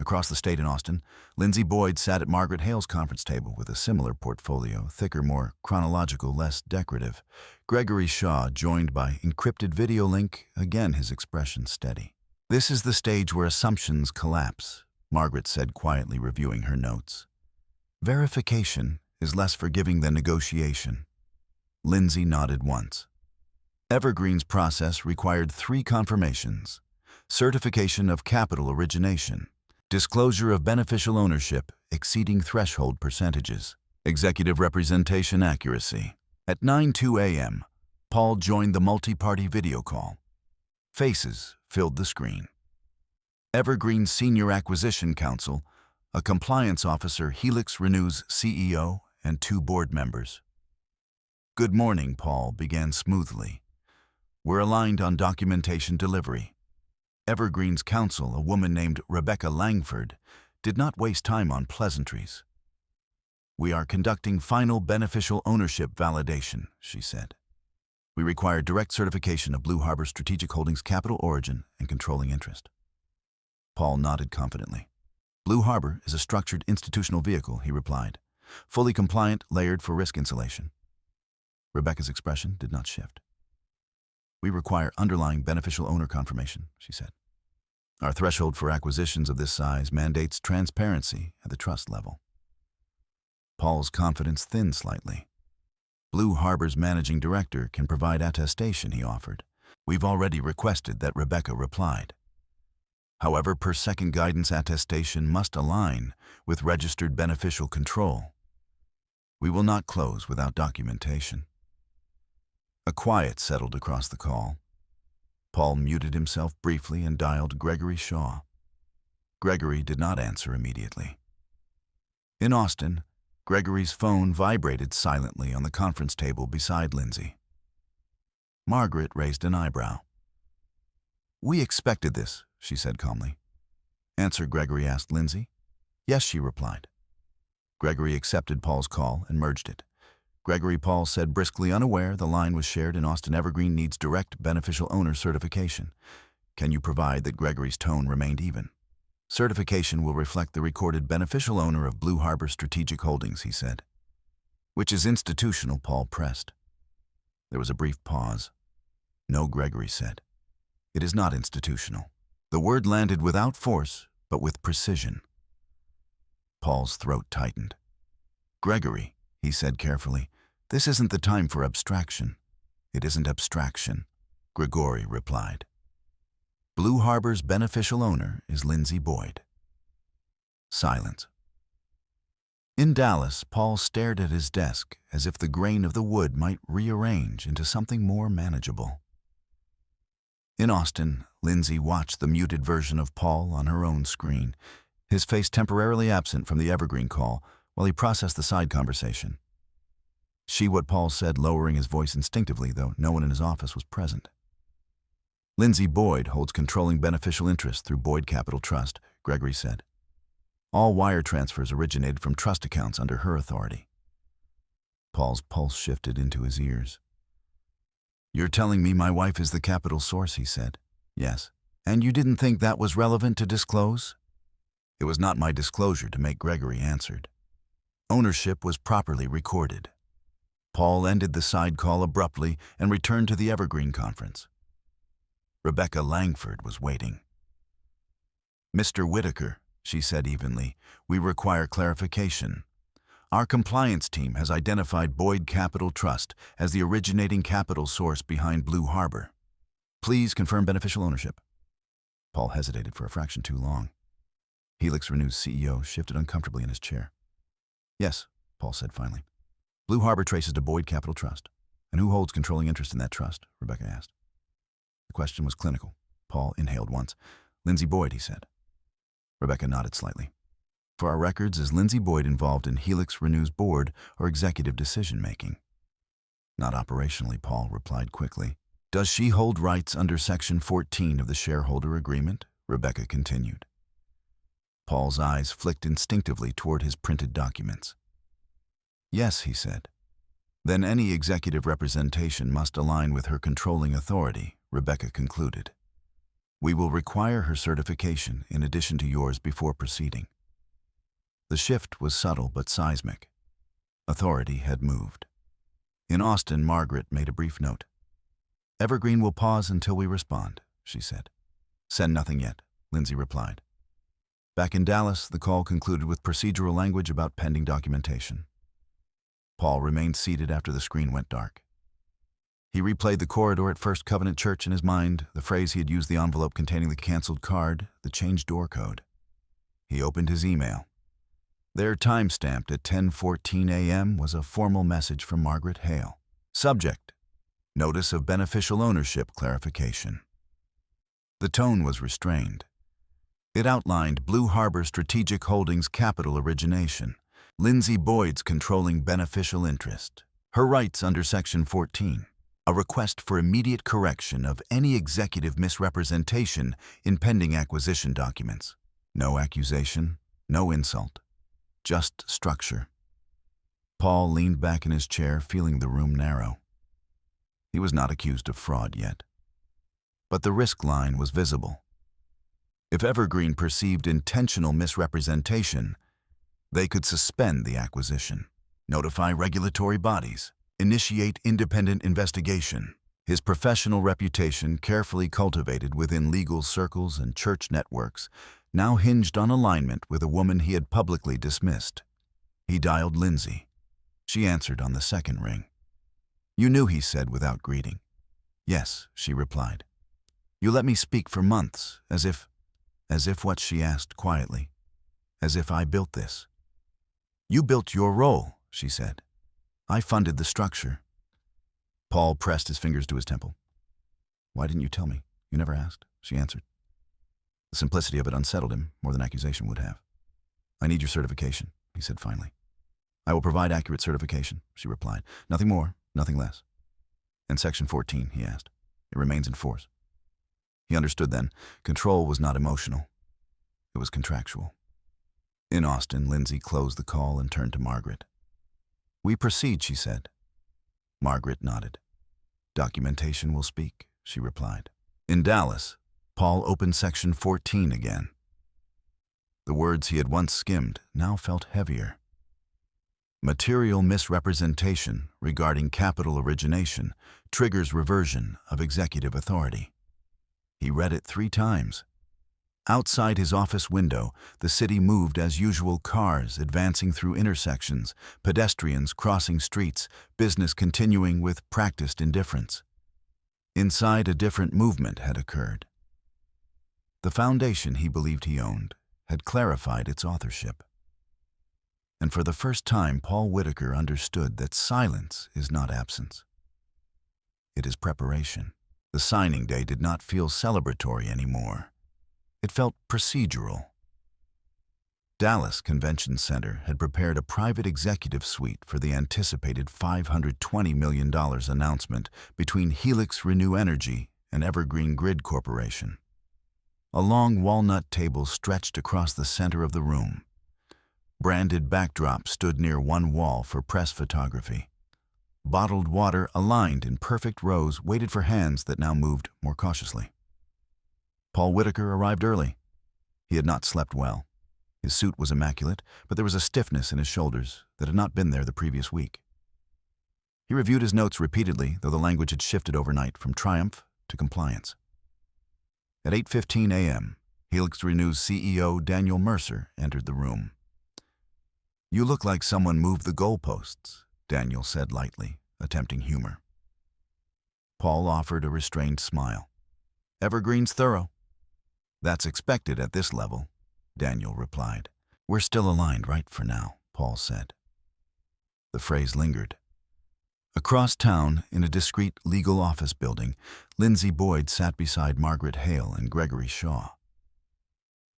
Across the state in Austin, Lindsey Boyd sat at Margaret Hale's conference table with a similar portfolio, thicker, more chronological, less decorative. Gregory Shaw, joined by encrypted video link, again his expression steady. This is the stage where assumptions collapse, Margaret said quietly, reviewing her notes. Verification is less forgiving than negotiation. Lindsey nodded once. Evergreen's process required 3 confirmations: certification of capital origination, disclosure of beneficial ownership exceeding threshold percentages, executive representation accuracy. At 9:02 a.m., Paul joined the multi-party video call. Faces filled the screen. Evergreen's Senior Acquisition Counsel, a compliance officer, Helix Renew's CEO, and 2 board members. "Good morning," Paul began smoothly. "We're aligned on documentation delivery." Evergreen's counsel, a woman named Rebecca Langford, did not waste time on pleasantries. "We are conducting final beneficial ownership validation," she said. "We require direct certification of Blue Harbor Strategic Holdings' capital origin and controlling interest." Paul nodded confidently. "Blue Harbor is a structured institutional vehicle," he replied, "fully compliant, layered for risk insulation." Rebecca's expression did not shift. "We require underlying beneficial owner confirmation," she said. "Our threshold for acquisitions of this size mandates transparency at the trust level." Paul's confidence thinned slightly. "Blue Harbor's managing director can provide attestation," he offered. "We've already requested that," Rebecca replied. "However, per second guidance attestation must align with registered beneficial control. We will not close without documentation." A quiet settled across the call. Paul muted himself briefly and dialed Gregory Shaw. Gregory did not answer immediately. In Austin, Gregory's phone vibrated silently on the conference table beside Lindsey. Margaret raised an eyebrow. "We expected this," she said calmly. "Answer," Gregory asked Lindsey. "Yes," she replied. Gregory accepted Paul's call and merged it. "Gregory," Paul said briskly, unaware the line was shared in Austin. "Evergreen needs direct beneficial owner certification. Can you provide that?" Gregory's tone remained even. "Certification will reflect the recorded beneficial owner of Blue Harbor Strategic Holdings," he said. "Which is institutional," Paul pressed. There was a brief pause. "No," Gregory said. "It is not institutional." The word landed without force, but with precision. Paul's throat tightened. "Gregory," he said carefully, "this isn't the time for abstraction." "It isn't abstraction," Gregory replied. "Blue Harbor's beneficial owner is Lindsey Boyd." Silence. In Dallas, Paul stared at his desk as if the grain of the wood might rearrange into something more manageable. In Austin, Lindsey watched the muted version of Paul on her own screen, his face temporarily absent from the Evergreen call while he processed the side conversation. "She," what Paul said, lowering his voice instinctively, though no one in his office was present. "Lindsey Boyd holds controlling beneficial interest through Boyd Capital Trust," Gregory said. "All wire transfers originated from trust accounts under her authority." Paul's pulse shifted into his ears. "You're telling me my wife is the capital source," he said. "Yes. And you didn't think that was relevant to disclose?" "It was not my disclosure to make," Gregory answered. Ownership was properly recorded. Paul ended the side call abruptly and returned to the Evergreen conference. Rebecca Langford was waiting. "Mr. Whitaker," she said evenly, "we require clarification. Our compliance team has identified Boyd Capital Trust as the originating capital source behind Blue Harbor. Please confirm beneficial ownership." Paul hesitated for a fraction too long. Helix Renew's CEO shifted uncomfortably in his chair. "Yes," Paul said finally. "Blue Harbor traces to Boyd Capital Trust. And who holds controlling interest in that trust?" Rebecca asked. The question was clinical. Paul inhaled once. "Lindsey Boyd," he said. Rebecca nodded slightly. "For our records, is Lindsey Boyd involved in Helix Renew's board or executive decision-making?" "Not operationally," Paul replied quickly. "Does she hold rights under Section 14 of the shareholder agreement?" Rebecca continued. Paul's eyes flicked instinctively toward his printed documents. "Yes," he said. "Then any executive representation must align with her controlling authority," Rebecca concluded. "We will require her certification in addition to yours before proceeding." The shift was subtle but seismic. Authority had moved. In Austin, Margaret made a brief note. "Evergreen will pause until we respond," she said. "Send nothing yet," Lindsey replied. Back in Dallas, the call concluded with procedural language about pending documentation. Paul remained seated after the screen went dark. He replayed the corridor at First Covenant Church in his mind, the phrase he had used, the envelope containing the canceled card, the changed door code. He opened his email. There, time-stamped at 10:14 a.m., was a formal message from Margaret Hale. Subject: Notice of beneficial ownership clarification. The tone was restrained. It outlined Blue Harbor Strategic Holdings capital origination, Lindsey Boyd's controlling beneficial interest, her rights under Section 14, a request for immediate correction of any executive misrepresentation in pending acquisition documents. No accusation, no insult, just structure. Paul leaned back in his chair, feeling the room narrow. He was not accused of fraud yet. But the risk line was visible. If Evergreen perceived intentional misrepresentation, they could suspend the acquisition, notify regulatory bodies, initiate independent investigation. His professional reputation, carefully cultivated within legal circles and church networks, now hinged on alignment with a woman he had publicly dismissed. He dialed Lindsey. She answered on the second ring. "You knew," he said without greeting. "Yes," she replied. "You let me speak for months, as if what?" she asked quietly. "As if I built this." "You built your role," she said. "I funded the structure." Paul pressed his fingers to his temple. "Why didn't you tell me? You never asked," she answered. The simplicity of it unsettled him more than accusation would have. "I need your certification," he said finally. "I will provide accurate certification," she replied. "Nothing more, nothing less." "And Section 14, he asked. "It remains in force." He understood then. Control was not emotional. It was contractual. In Austin, Lindsey closed the call and turned to Margaret. "We proceed," she said. Margaret nodded. "Documentation will speak," she replied. In Dallas, Paul opened Section 14 again. The words he had once skimmed now felt heavier. Material misrepresentation regarding capital origination triggers reversion of executive authority. He read it 3 times. Outside his office window, the city moved as usual, cars advancing through intersections, pedestrians crossing streets, business continuing with practiced indifference. Inside, a different movement had occurred. The foundation he believed he owned had clarified its authorship. And for the first time, Paul Whitaker understood that silence is not absence. It is preparation. The signing day did not feel celebratory anymore. It felt procedural. Dallas Convention Center had prepared a private executive suite for the anticipated $520 million announcement between Helix Renew Energy and Evergreen Grid Corporation. A long walnut table stretched across the center of the room. Branded backdrops stood near one wall for press photography. Bottled water, aligned in perfect rows, waited for hands that now moved more cautiously. Paul Whitaker arrived early. He had not slept well. His suit was immaculate, but there was a stiffness in his shoulders that had not been there the previous week. He reviewed his notes repeatedly, though the language had shifted overnight from triumph to compliance. At 8:15 a.m., Helix Renew's CEO Daniel Mercer entered the room. "You look like someone moved the goalposts," Daniel said lightly, attempting humor. Paul offered a restrained smile. "Evergreen's thorough." "That's expected at this level," Daniel replied. "We're still aligned, right, for now," Paul said. The phrase lingered. Across town, in a discreet legal office building, Lindsey Boyd sat beside Margaret Hale and Gregory Shaw.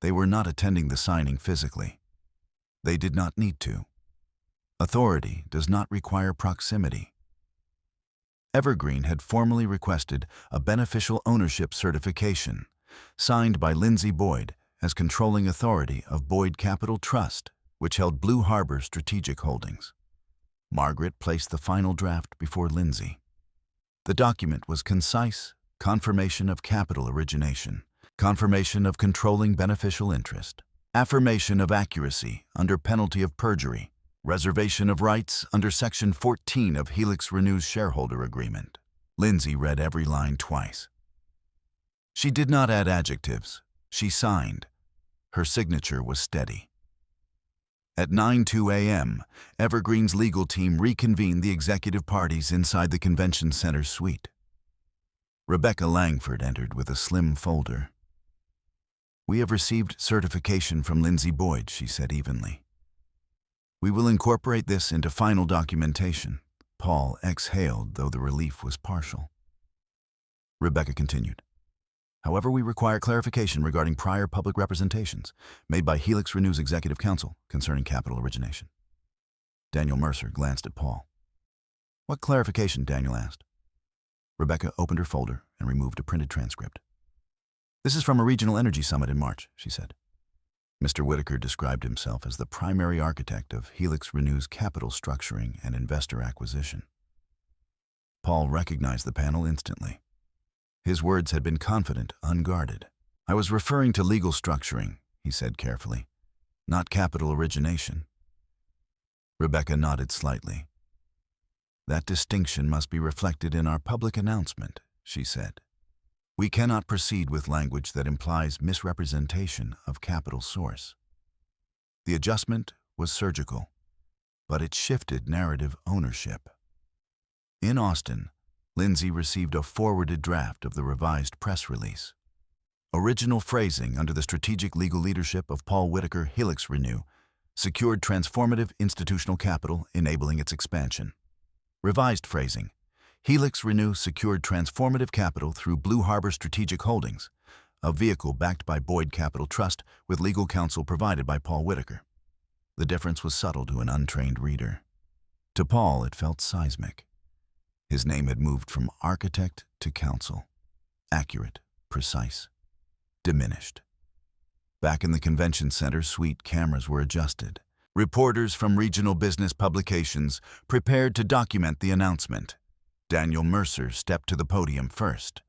They were not attending the signing physically. They did not need to. Authority does not require proximity. Evergreen had formally requested a beneficial ownership certification, signed by Lindsey Boyd as controlling authority of Boyd Capital Trust, which held Blue Harbor Strategic Holdings. Margaret placed the final draft before Lindsey. The document was concise: confirmation of capital origination, confirmation of controlling beneficial interest, affirmation of accuracy under penalty of perjury, reservation of rights under Section 14 of Helix Renew's shareholder agreement. Lindsey read every line twice. She did not add adjectives. She signed. Her signature was steady. At 9:02 a.m., Evergreen's legal team reconvened the executive parties inside the convention center's suite. Rebecca Langford entered with a slim folder. "We have received certification from Lindsey Boyd," she said evenly. "We will incorporate this into final documentation." Paul exhaled, though the relief was partial. Rebecca continued. "However, we require clarification regarding prior public representations made by Helix Renew's executive counsel concerning capital origination." Daniel Mercer glanced at Paul. "What clarification?" Daniel asked. Rebecca opened her folder and removed a printed transcript. "This is from a regional energy summit in March," she said. Mr. Whitaker described himself as the primary architect of Helix Renew's capital structuring and investor acquisition. Paul recognized the panel instantly. His words had been confident, unguarded. "I was referring to legal structuring," he said carefully, "not capital origination." Rebecca nodded slightly. "That distinction must be reflected in our public announcement," she said. "We cannot proceed with language that implies misrepresentation of capital source." The adjustment was surgical, but it shifted narrative ownership. In Austin, Lindsey received a forwarded draft of the revised press release. Original phrasing under the strategic legal leadership of Paul Whitaker, Helix Renew, secured transformative institutional capital, enabling its expansion. Revised phrasing: Helix Renew secured transformative capital through Blue Harbor Strategic Holdings, a vehicle backed by Boyd Capital Trust with legal counsel provided by Paul Whitaker. The difference was subtle to an untrained reader. To Paul, it felt seismic. His name had moved from architect to counsel. Accurate, precise, diminished. Back in the convention center suite, cameras were adjusted. Reporters from regional business publications prepared to document the announcement. Daniel Mercer stepped to the podium first.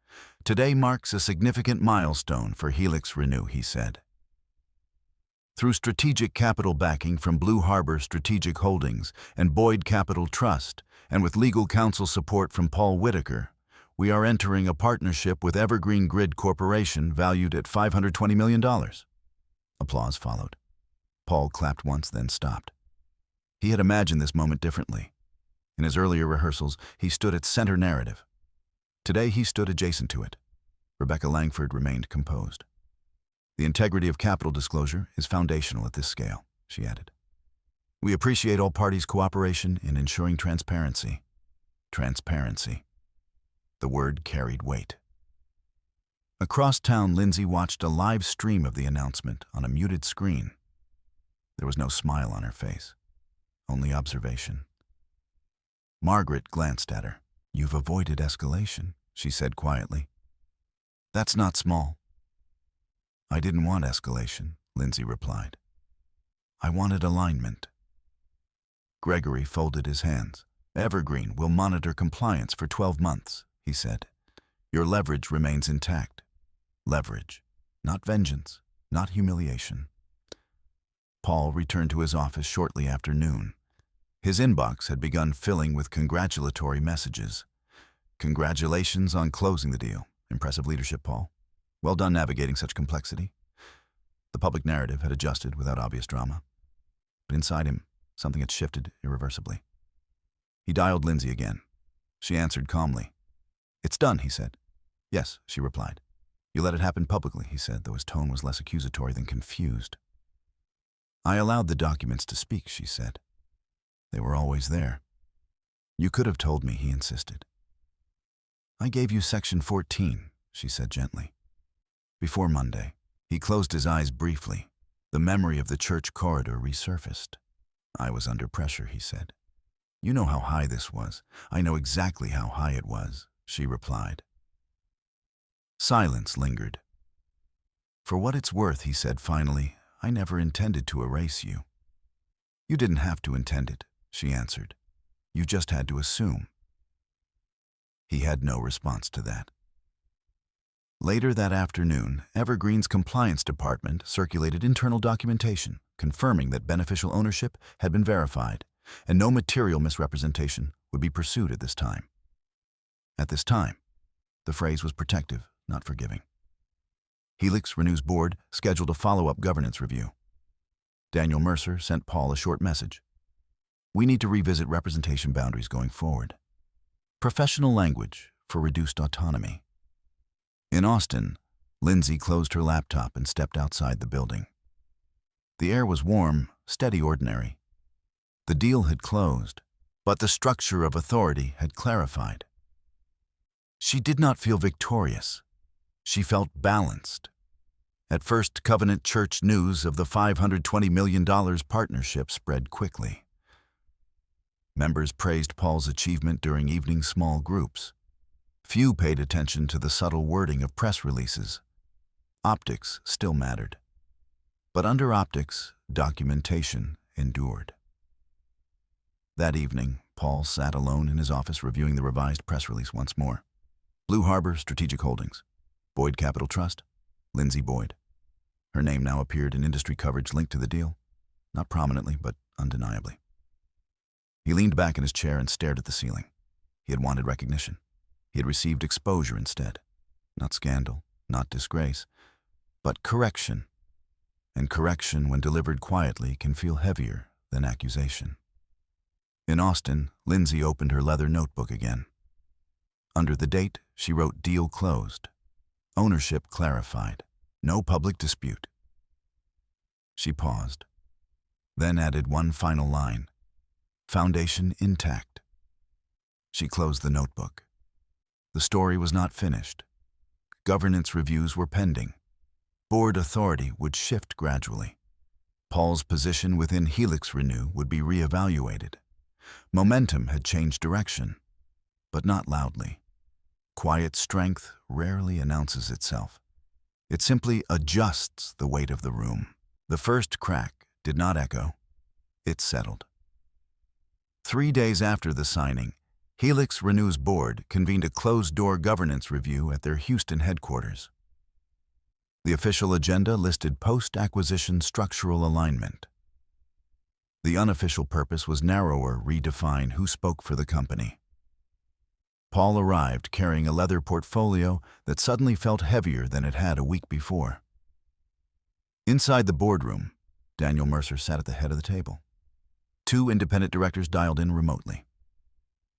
"Today marks a significant milestone for Helix Renew," he said. "Through strategic capital backing from Blue Harbor Strategic Holdings and Boyd Capital Trust, and with legal counsel support from Paul Whitaker, we are entering a partnership with Evergreen Grid Corporation valued at $520 million. Applause followed. Paul clapped once, then stopped. He had imagined this moment differently. In his earlier rehearsals, he stood at center narrative. Today, he stood adjacent to it. Rebecca Langford remained composed. "The integrity of capital disclosure is foundational at this scale," she added. "We appreciate all parties' cooperation in ensuring transparency." Transparency. The word carried weight. Across town, Lindsey watched a live stream of the announcement on a muted screen. There was no smile on her face, only observation. Margaret glanced at her. "You've avoided escalation," she said quietly. "That's not small." "I didn't want escalation," Lindsey replied. "I wanted alignment." Gregory folded his hands. "Evergreen will monitor compliance for 12 months, he said. "Your leverage remains intact. Leverage, not vengeance, not humiliation." Paul returned to his office shortly after noon. His inbox had begun filling with congratulatory messages. "Congratulations on closing the deal. Impressive leadership, Paul. Well done navigating such complexity." The public narrative had adjusted without obvious drama. But inside him, something had shifted irreversibly. He dialed Lindsey again. She answered calmly. "It's done," he said. "Yes," she replied. "You let it happen publicly," he said, though his tone was less accusatory than confused. "I allowed the documents to speak," she said. "They were always there." "You could have told me," he insisted. "I gave you Section 14, she said gently. Before Monday, he closed his eyes briefly. The memory of the church corridor resurfaced. "I was under pressure," he said. "You know how high this was." "I know exactly how high it was," she replied. Silence lingered. "For what it's worth," he said finally, "I never intended to erase you." "You didn't have to intend it," she answered. "You just had to assume." He had no response to that. Later that afternoon, Evergreen's compliance department circulated internal documentation confirming that beneficial ownership had been verified and no material misrepresentation would be pursued at this time. At this time, the phrase was protective, not forgiving. Helix Renew's board scheduled a follow-up governance review. Daniel Mercer sent Paul a short message. We need to revisit representation boundaries going forward. Professional language for reduced autonomy. In Austin, Lindsey closed her laptop and stepped outside the building. The air was warm, steady, ordinary. The deal had closed, but the structure of authority had clarified. She did not feel victorious. She felt balanced. At first, Covenant Church news of the $520 million partnership spread quickly. Members praised Paul's achievement during evening small groups. Few paid attention to the subtle wording of press releases. Optics still mattered. But under optics, documentation endured. That evening, Paul sat alone in his office reviewing the revised press release once more. Blue Harbor Strategic Holdings, Boyd Capital Trust, Lindsey Boyd. Her name now appeared in industry coverage linked to the deal, not prominently, but undeniably. He leaned back in his chair and stared at the ceiling. He had wanted recognition. He had received exposure instead. Not scandal, not disgrace, but correction. And correction, when delivered quietly, can feel heavier than accusation. In Austin, Lindsey opened her leather notebook again. Under the date, she wrote deal closed. Ownership clarified. No public dispute. She paused, then added one final line. Foundation intact. She closed the notebook. The story was not finished. Governance reviews were pending. Board authority would shift gradually. Paul's position within Helix Renew would be reevaluated. Momentum had changed direction, but not loudly. Quiet strength rarely announces itself. It simply adjusts the weight of the room. The first crack did not echo. It settled. 3 days after the signing, Helix Renew's board convened a closed-door governance review at their Houston headquarters. The official agenda listed post-acquisition structural alignment. The unofficial purpose was narrower, redefine who spoke for the company. Paul arrived carrying a leather portfolio that suddenly felt heavier than it had a week before. Inside the boardroom, Daniel Mercer sat at the head of the table. 2 independent directors dialed in remotely.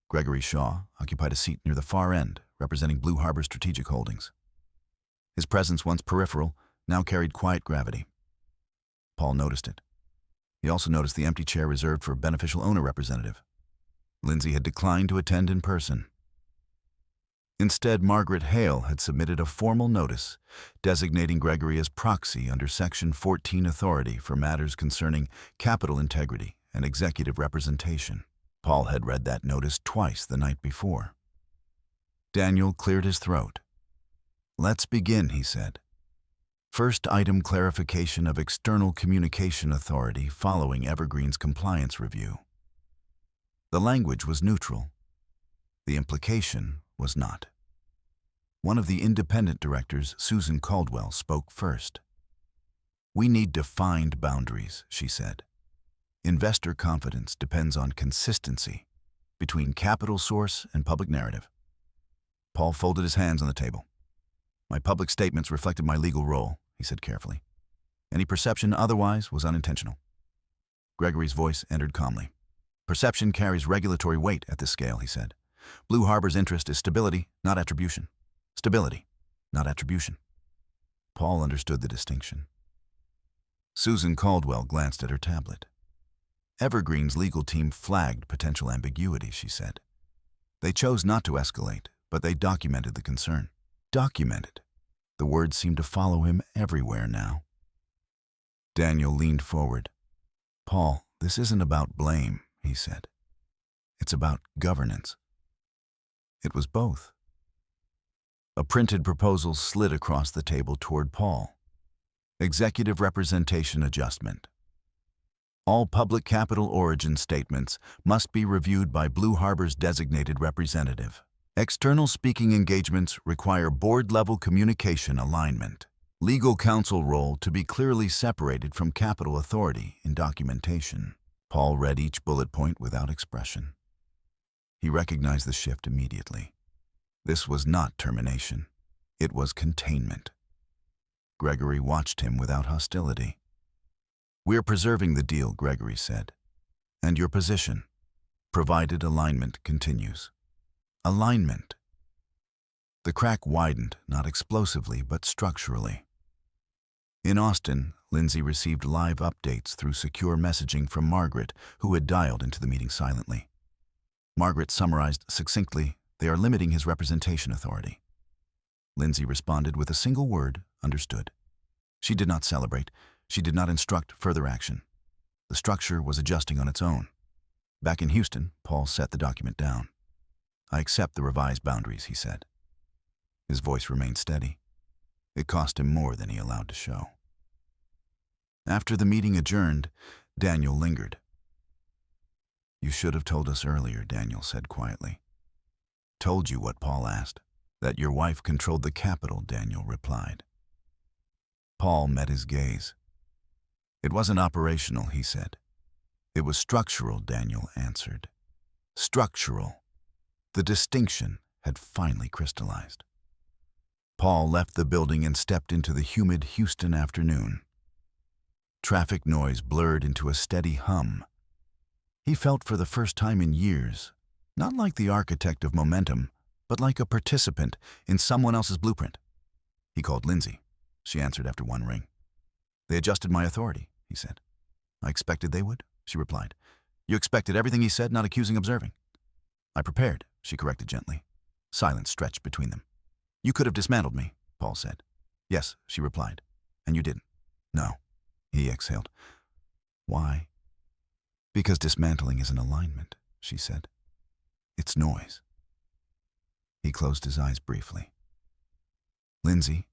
Gregory Shaw occupied a seat near the far end, representing Blue Harbor Strategic Holdings. His presence, once peripheral, now carried quiet gravity. Paul noticed it. He also noticed the empty chair reserved for a beneficial owner representative. Lindsey had declined to attend in person. Instead, Margaret Hale had submitted a formal notice designating Gregory as proxy under Section 14 authority for matters concerning capital integrity and executive representation. Paul had read that notice twice the night before. Daniel cleared his throat. Let's begin, he said. First item, clarification of external communication authority following Evergreen's compliance review. The language was neutral. The implication was not. One of the independent directors, Susan Caldwell, spoke first. We need defined boundaries, she said. Investor confidence depends on consistency between capital source and public narrative. Paul folded his hands on the table. My public statements reflected my legal role, he said carefully. Any perception otherwise was unintentional. Gregory's voice entered calmly. Perception carries regulatory weight at this scale, he said. Blue Harbor's interest is stability, not attribution. Stability, not attribution. Paul understood the distinction. Susan Caldwell glanced at her tablet. Evergreen's legal team flagged potential ambiguity, she said. They chose not to escalate, but they documented the concern. Documented. The words seemed to follow him everywhere now. Daniel leaned forward. Paul, this isn't about blame, he said. It's about governance. It was both. A printed proposal slid across the table toward Paul. Executive representation adjustment. All public capital origin statements must be reviewed by Blue Harbor's designated representative. External speaking engagements require board-level communication alignment. Legal counsel role to be clearly separated from capital authority in documentation. Paul read each bullet point without expression. He recognized the shift immediately. This was not termination. It was containment. Gregory watched him without hostility. "We're preserving the deal," Gregory said. "And your position, provided alignment continues." Alignment. The crack widened, not explosively, but structurally. In Austin, Lindsey received live updates through secure messaging from Margaret, who had dialed into the meeting silently. Margaret summarized succinctly, "They are limiting his representation authority." Lindsey responded with a single word, "Understood." She did not celebrate. She did not instruct further action. The structure was adjusting on its own. Back in Houston, Paul set the document down. "I accept the revised boundaries," he said. His voice remained steady. It cost him more than he allowed to show. After the meeting adjourned, Daniel lingered. "You should have told us earlier," Daniel said quietly. "Told you what Paul asked." "That your wife controlled the capital," Daniel replied. Paul met his gaze. "It wasn't operational," he said. "It was structural," Daniel answered. Structural. The distinction had finally crystallized. Paul left the building and stepped into the humid Houston afternoon. Traffic noise blurred into a steady hum. He felt for the first time in years, not like the architect of momentum, but like a participant in someone else's blueprint. He called Lindsey. She answered after one ring. "They adjusted my authority," he said. "I expected they would," she replied. "You expected everything he said, not accusing observing." "I prepared," she corrected gently. Silence stretched between them. "You could have dismantled me," Paul said. "Yes," she replied. "And you didn't." "No," he exhaled. "Why?" "Because dismantling isn't alignment," she said. "It's noise." He closed his eyes briefly. "Lindsey,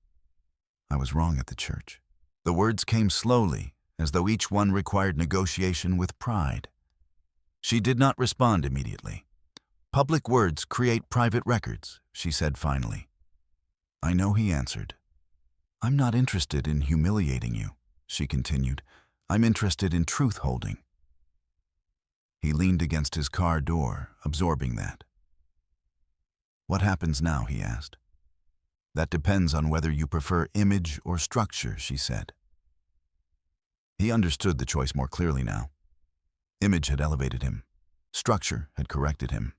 I was wrong at the church." The words came slowly, as though each one required negotiation with pride. She did not respond immediately. "Public words create private records," she said finally. "I know," he answered. "I'm not interested in humiliating you," she continued. "I'm interested in truth-holding." He leaned against his car door, absorbing that. "What happens now?" he asked. "That depends on whether you prefer image or structure," she said. He understood the choice more clearly now. Image had elevated him. Structure had corrected him.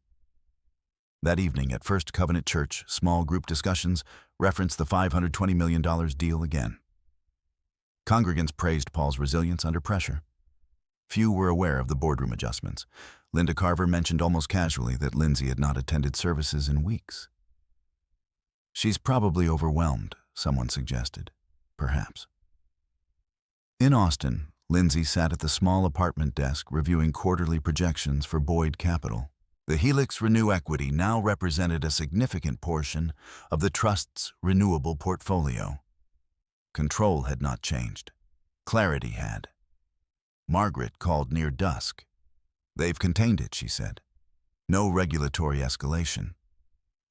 That evening at First Covenant Church, small group discussions referenced the $520 million deal again. Congregants praised Paul's resilience under pressure. Few were aware of the boardroom adjustments. Linda Carver mentioned almost casually that Lindsey had not attended services in weeks. "She's probably overwhelmed," someone suggested. Perhaps. In Austin, Lindsey sat at the small apartment desk reviewing quarterly projections for Boyd Capital. The Helix Renew equity now represented a significant portion of the trust's renewable portfolio. Control had not changed. Clarity had. Margaret called near dusk. "They've contained it," she said. "No regulatory escalation.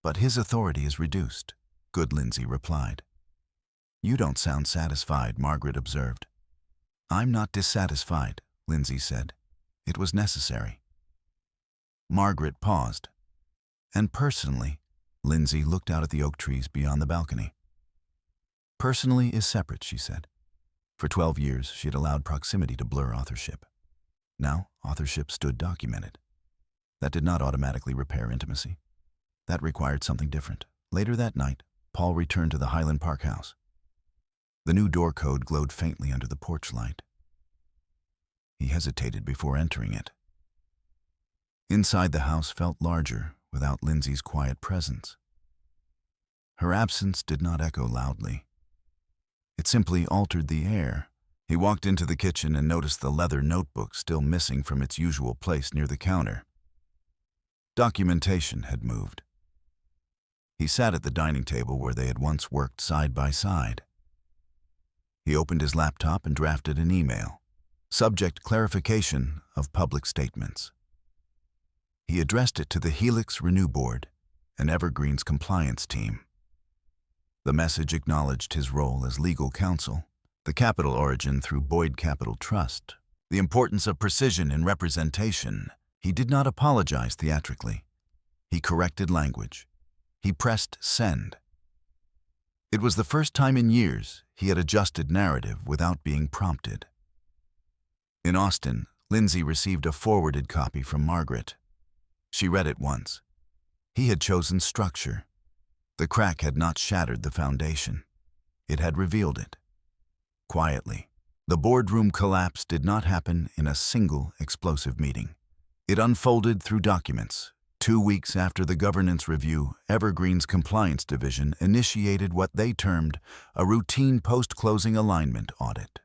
But his authority is reduced," Good Lindsey replied. "You don't sound satisfied," Margaret observed. "I'm not dissatisfied," Lindsey said. "It was necessary." Margaret paused. "And personally," Lindsey looked out at the oak trees beyond the balcony. "Personally is separate," she said. For 12 years, she had allowed proximity to blur authorship. Now, authorship stood documented. That did not automatically repair intimacy. That required something different. Later that night, Paul returned to the Highland Park house. The new door code glowed faintly under the porch light. He hesitated before entering it. Inside the house felt larger without Lindsey's quiet presence. Her absence did not echo loudly. It simply altered the air. He walked into the kitchen and noticed the leather notebook still missing from its usual place near the counter. Documentation had moved. He sat at the dining table where they had once worked side by side. He opened his laptop and drafted an email. Subject: clarification of public statements. He addressed it to the Helix Renew Board, an Evergreen's compliance team. The message acknowledged his role as legal counsel, the capital origin through Boyd Capital Trust, the importance of precision in representation. He did not apologize theatrically. He corrected language. He pressed send. It was the first time in years he had adjusted narrative without being prompted. In Austin, Lindsey received a forwarded copy from Margaret. She read it once. He had chosen structure. The crack had not shattered the foundation. It had revealed it. Quietly. The boardroom collapse did not happen in a single explosive meeting. It unfolded through documents. 2 weeks after the governance review, Evergreen's compliance division initiated what they termed a routine post-closing alignment audit.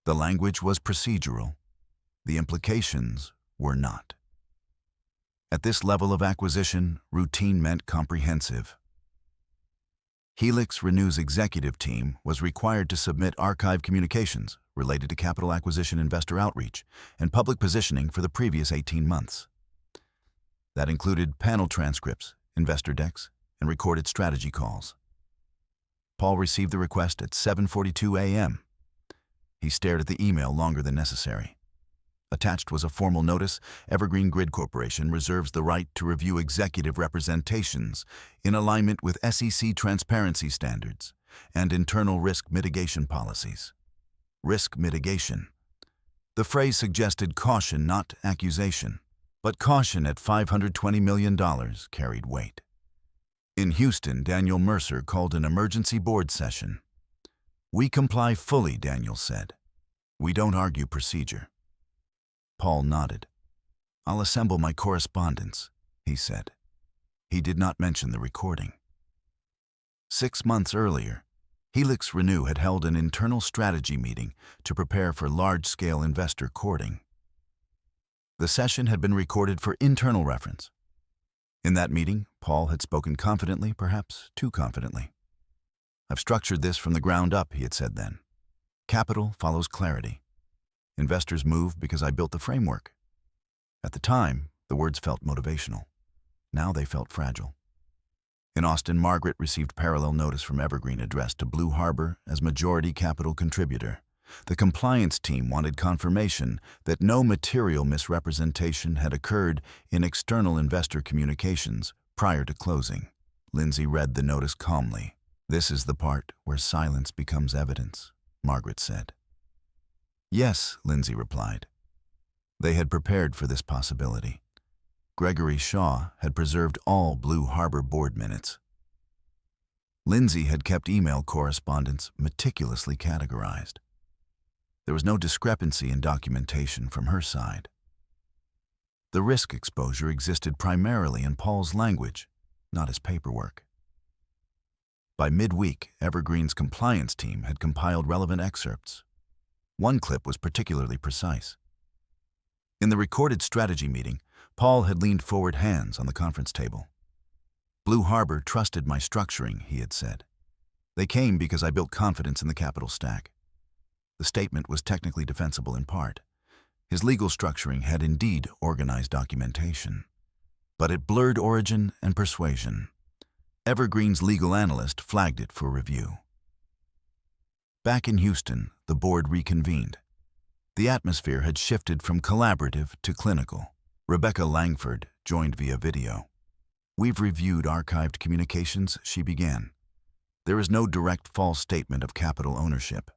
The language was procedural. The implications were not. At this level of acquisition, routine meant comprehensive. Helix Renew's executive team was required to submit archive communications related to capital acquisition, investor outreach, and public positioning for the previous 18 months. That included panel transcripts, investor decks, and recorded strategy calls. Paul received the request at 7:42 a.m. He stared at the email longer than necessary. Attached was a formal notice. Evergreen Grid Corporation reserves the right to review executive representations in alignment with SEC transparency standards and internal risk mitigation policies. Risk mitigation. The phrase suggested caution, not accusation. But caution at $520 million carried weight. In Houston, Daniel Mercer called an emergency board session. "We comply fully," Daniel said. "We don't argue procedure." Paul nodded. "I'll assemble my correspondence," he said. He did not mention the recording. 6 months earlier, Helix Renew had held an internal strategy meeting to prepare for large-scale investor courting. The session had been recorded for internal reference. In that meeting, Paul had spoken confidently, perhaps too confidently. "I've structured this from the ground up," he had said then. "Capital follows clarity. Investors move because I built the framework." At the time, the words felt motivational. Now they felt fragile. In Austin, Margaret received parallel notice from Evergreen addressed to Blue Harbor as majority capital contributor. The compliance team wanted confirmation that no material misrepresentation had occurred in external investor communications prior to closing. Lindsey read the notice calmly. "This is the part where silence becomes evidence," Margaret said. "Yes," Lindsey replied. They had prepared for this possibility. Gregory Shaw had preserved all Blue Harbor board minutes. Lindsey had kept email correspondence meticulously categorized. There was no discrepancy in documentation from her side. The risk exposure existed primarily in Paul's language, not his paperwork. By midweek, Evergreen's compliance team had compiled relevant excerpts. One clip was particularly precise. In the recorded strategy meeting, Paul had leaned forward, hands on the conference table. "Blue Harbor trusted my structuring," he had said. "They came because I built confidence in the capital stack." The statement was technically defensible in part. His legal structuring had indeed organized documentation. But it blurred origin and persuasion. Evergreen's legal analyst flagged it for review. Back in Houston, the board reconvened. The atmosphere had shifted from collaborative to clinical. Rebecca Langford joined via video. "We've reviewed archived communications," she began. "There is no direct false statement of capital ownership.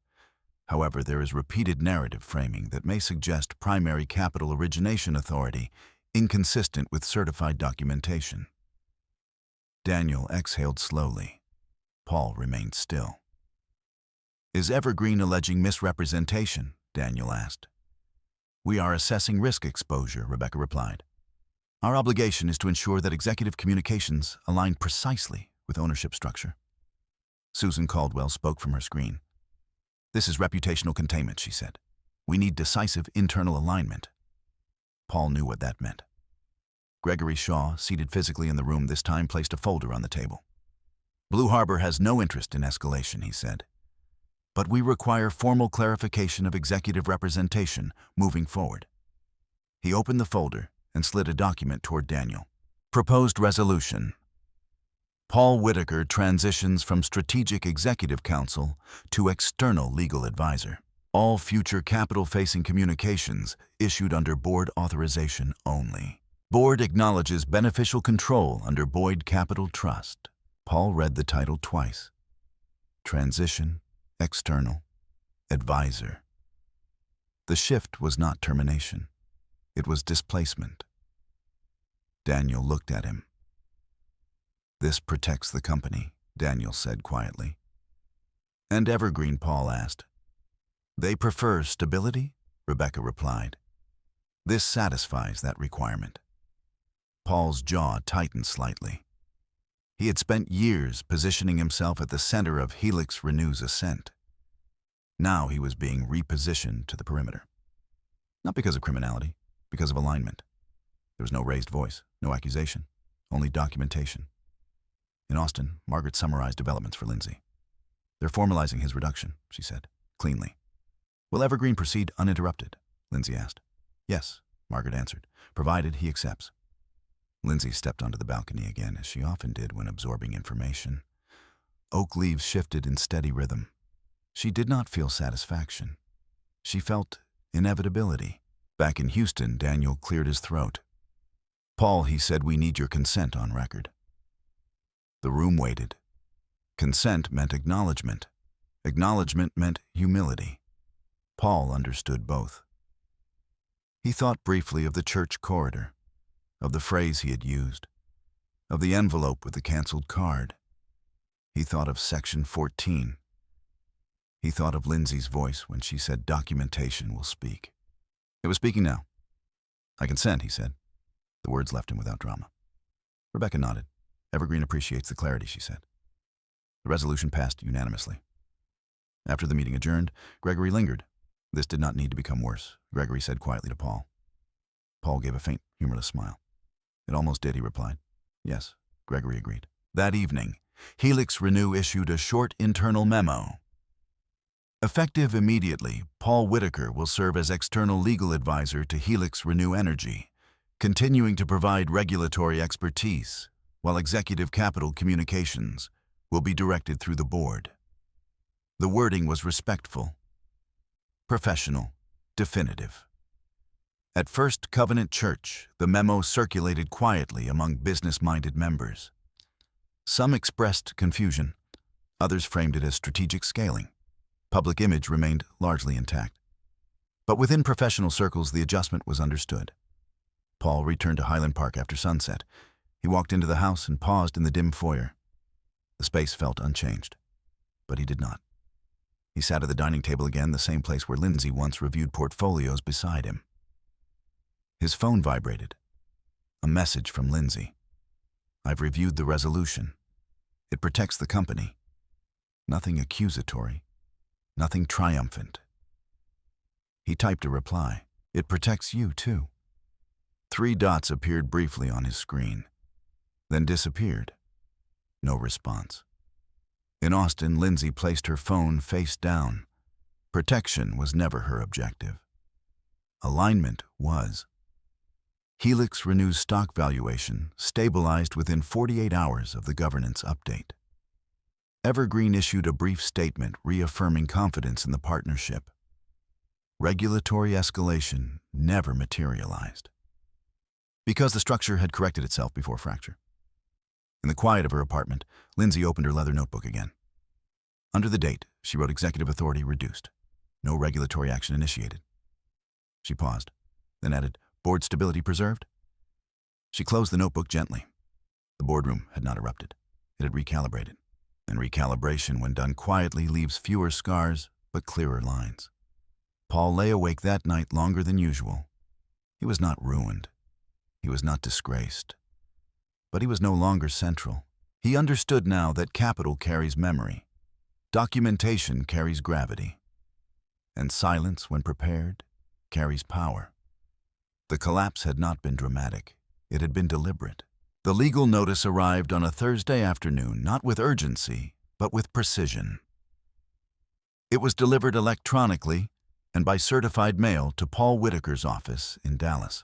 However, there is repeated narrative framing that may suggest primary capital origination authority inconsistent with certified documentation." Daniel exhaled slowly. Paul remained still. "Is Evergreen alleging misrepresentation?" Daniel asked. "We are assessing risk exposure," Rebecca replied. "Our obligation is to ensure that executive communications align precisely with ownership structure." Susan Caldwell spoke from her screen. "This is reputational containment," she said. "We need decisive internal alignment." Paul knew what that meant. Gregory Shaw, seated physically in the room this time, placed a folder on the table. "Blue Harbor has no interest in escalation," he said. "But we require formal clarification of executive representation moving forward." He opened the folder and slid a document toward Daniel. "Proposed resolution. Paul Whitaker transitions from Strategic Executive Counsel to External Legal Advisor. All future capital-facing communications issued under board authorization only. Board acknowledges beneficial control under Boyd Capital Trust." Paul read the title twice. Transition, External, Advisor. The shift was not termination. It was displacement. Daniel looked at him. "This protects the company," Daniel said quietly. "And Evergreen?" Paul asked. "They prefer stability?" Rebecca replied. "This satisfies that requirement." Paul's jaw tightened slightly. He had spent years positioning himself at the center of Helix Renew's ascent. Now he was being repositioned to the perimeter. Not because of criminality, because of alignment. There was no raised voice, no accusation, only documentation. In Austin, Margaret summarized developments for Lindsey. "They're formalizing his reduction," she said, cleanly. "Will Evergreen proceed uninterrupted?" Lindsey asked. "Yes," Margaret answered, "provided he accepts." Lindsey stepped onto the balcony again, as she often did when absorbing information. Oak leaves shifted in steady rhythm. She did not feel satisfaction. She felt inevitability. Back in Houston, Daniel cleared his throat. "Paul," he said, "we need your consent on record." The room waited. Consent meant acknowledgement. Acknowledgement meant humility. Paul understood both. He thought briefly of the church corridor, of the phrase he had used, of the envelope with the canceled card. He thought of Section 14. He thought of Lindsey's voice when she said, "Documentation will speak." It was speaking now. "I consent," he said. The words left him without drama. Rebecca nodded. "Evergreen appreciates the clarity," she said. The resolution passed unanimously. After the meeting adjourned, Gregory lingered. "This did not need to become worse," Gregory said quietly to Paul. Paul gave a faint, humorless smile. "It almost did," he replied. "Yes," Gregory agreed. That evening, Helix Renew issued a short internal memo. Effective immediately, Paul Whitaker will serve as external legal advisor to Helix Renew Energy, continuing to provide regulatory expertise, while executive capital communications will be directed through the board. The wording was respectful, professional, definitive. At First Covenant Church, the memo circulated quietly among business-minded members. Some expressed confusion, others framed it as strategic scaling. Public image remained largely intact. But within professional circles, the adjustment was understood. Paul returned to Highland Park after sunset. He walked into the house and paused in the dim foyer. The space felt unchanged, but he did not. He sat at the dining table again, the same place where Lindsey once reviewed portfolios beside him. His phone vibrated. A message from Lindsey. "I've reviewed the resolution. It protects the company. Nothing accusatory. Nothing triumphant." He typed a reply. "It protects you, too." 3 dots appeared briefly on his screen, then disappeared. No response. In Austin, Lindsey placed her phone face down. Protection was never her objective. Alignment was. Helix Renew's stock valuation stabilized within 48 hours of the governance update. Evergreen issued a brief statement reaffirming confidence in the partnership. Regulatory escalation never materialized, because the structure had corrected itself before fracture. In the quiet of her apartment, Lindsey opened her leather notebook again. Under the date, she wrote executive authority reduced. No regulatory action initiated. She paused, then added, "Board stability preserved?" She closed the notebook gently. The boardroom had not erupted. It had recalibrated. And recalibration, when done quietly, leaves fewer scars but clearer lines. Paul lay awake that night longer than usual. He was not ruined. He was not disgraced. But he was no longer central. He understood now that capital carries memory. Documentation carries gravity. And silence, when prepared, carries power. The collapse had not been dramatic. It had been deliberate. The legal notice arrived on a Thursday afternoon, not with urgency, but with precision. It was delivered electronically and by certified mail to Paul Whitaker's office in Dallas.